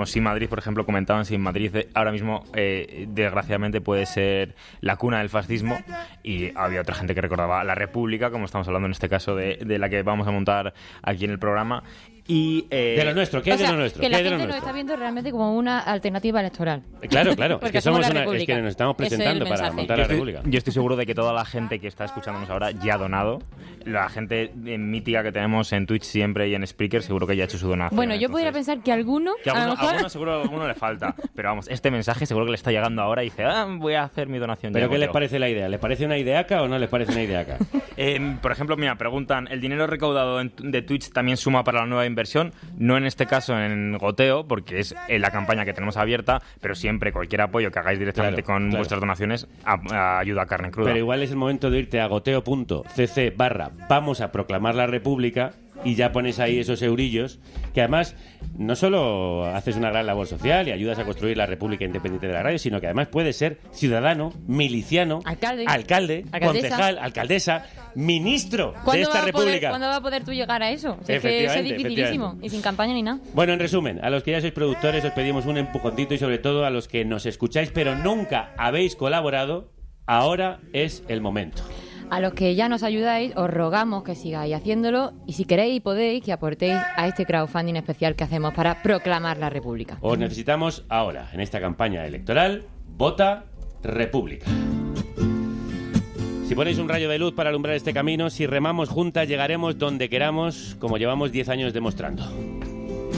sin Madrid, por ejemplo, comentaban si Madrid ahora mismo, desgraciadamente, puede ser la cuna del fascismo, y había otra gente que recordaba la República, como estamos hablando en este caso de la que vamos a montar aquí en el programa. Y, de lo nuestro, ¿qué es de lo nuestro? Que la gente nos está viendo realmente como una alternativa electoral. Claro, es que somos es que nos estamos presentando para montar la República. Yo estoy seguro de que toda la gente que está escuchándonos ahora ya ha donado. La gente mítica que tenemos en Twitch siempre y en Spreaker seguro que ya ha hecho su donación. Bueno, yo podría pensar que alguno seguro a alguno le falta. Pero vamos, este mensaje seguro que le está llegando ahora y dice, voy a hacer mi donación. ¿Pero qué les parece la idea? ¿Les parece una ideaca o no les parece una ideaca? Por ejemplo, mira, preguntan, ¿el dinero recaudado de Twitch también suma para la nueva inversión, no en este caso en goteo, porque es la campaña que tenemos abierta, pero siempre cualquier apoyo que hagáis directamente con vuestras donaciones ayuda a Carne Cruda. Pero igual es el momento de irte a goteo.cc/vamos a proclamar la República y ya pones ahí esos eurillos, que además no solo haces una gran labor social y ayudas a construir la República Independiente de la Radio, sino que además puedes ser ciudadano, miliciano, alcalde, concejal, alcaldesa, ministro de esta República. ¿Cuándo va a poder tú llegar a eso? O sea, es que es dificilísimo y sin campaña ni nada. Bueno, en resumen, a los que ya sois productores os pedimos un empujoncito y sobre todo a los que nos escucháis pero nunca habéis colaborado, ahora es el momento. A los que ya nos ayudáis, os rogamos que sigáis haciéndolo y si queréis y podéis, que aportéis a este crowdfunding especial que hacemos para proclamar la República. Os necesitamos ahora, en esta campaña electoral. Vota República. Si ponéis un rayo de luz para alumbrar este camino, si remamos juntas llegaremos donde queramos, como llevamos 10 años demostrando.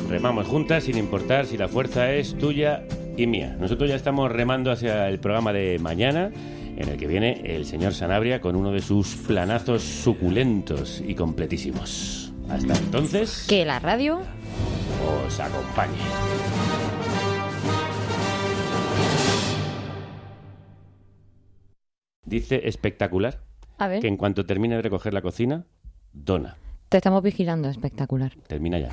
Remamos juntas sin importar si la fuerza es tuya y mía. Nosotros ya estamos remando hacia el programa de mañana, en el que viene el señor Sanabria con uno de sus flanazos suculentos y completísimos. Hasta entonces, que la radio os acompañe. Dice espectacular a ver, que en cuanto termine de recoger la cocina, dona. Te estamos vigilando, espectacular. Termina ya.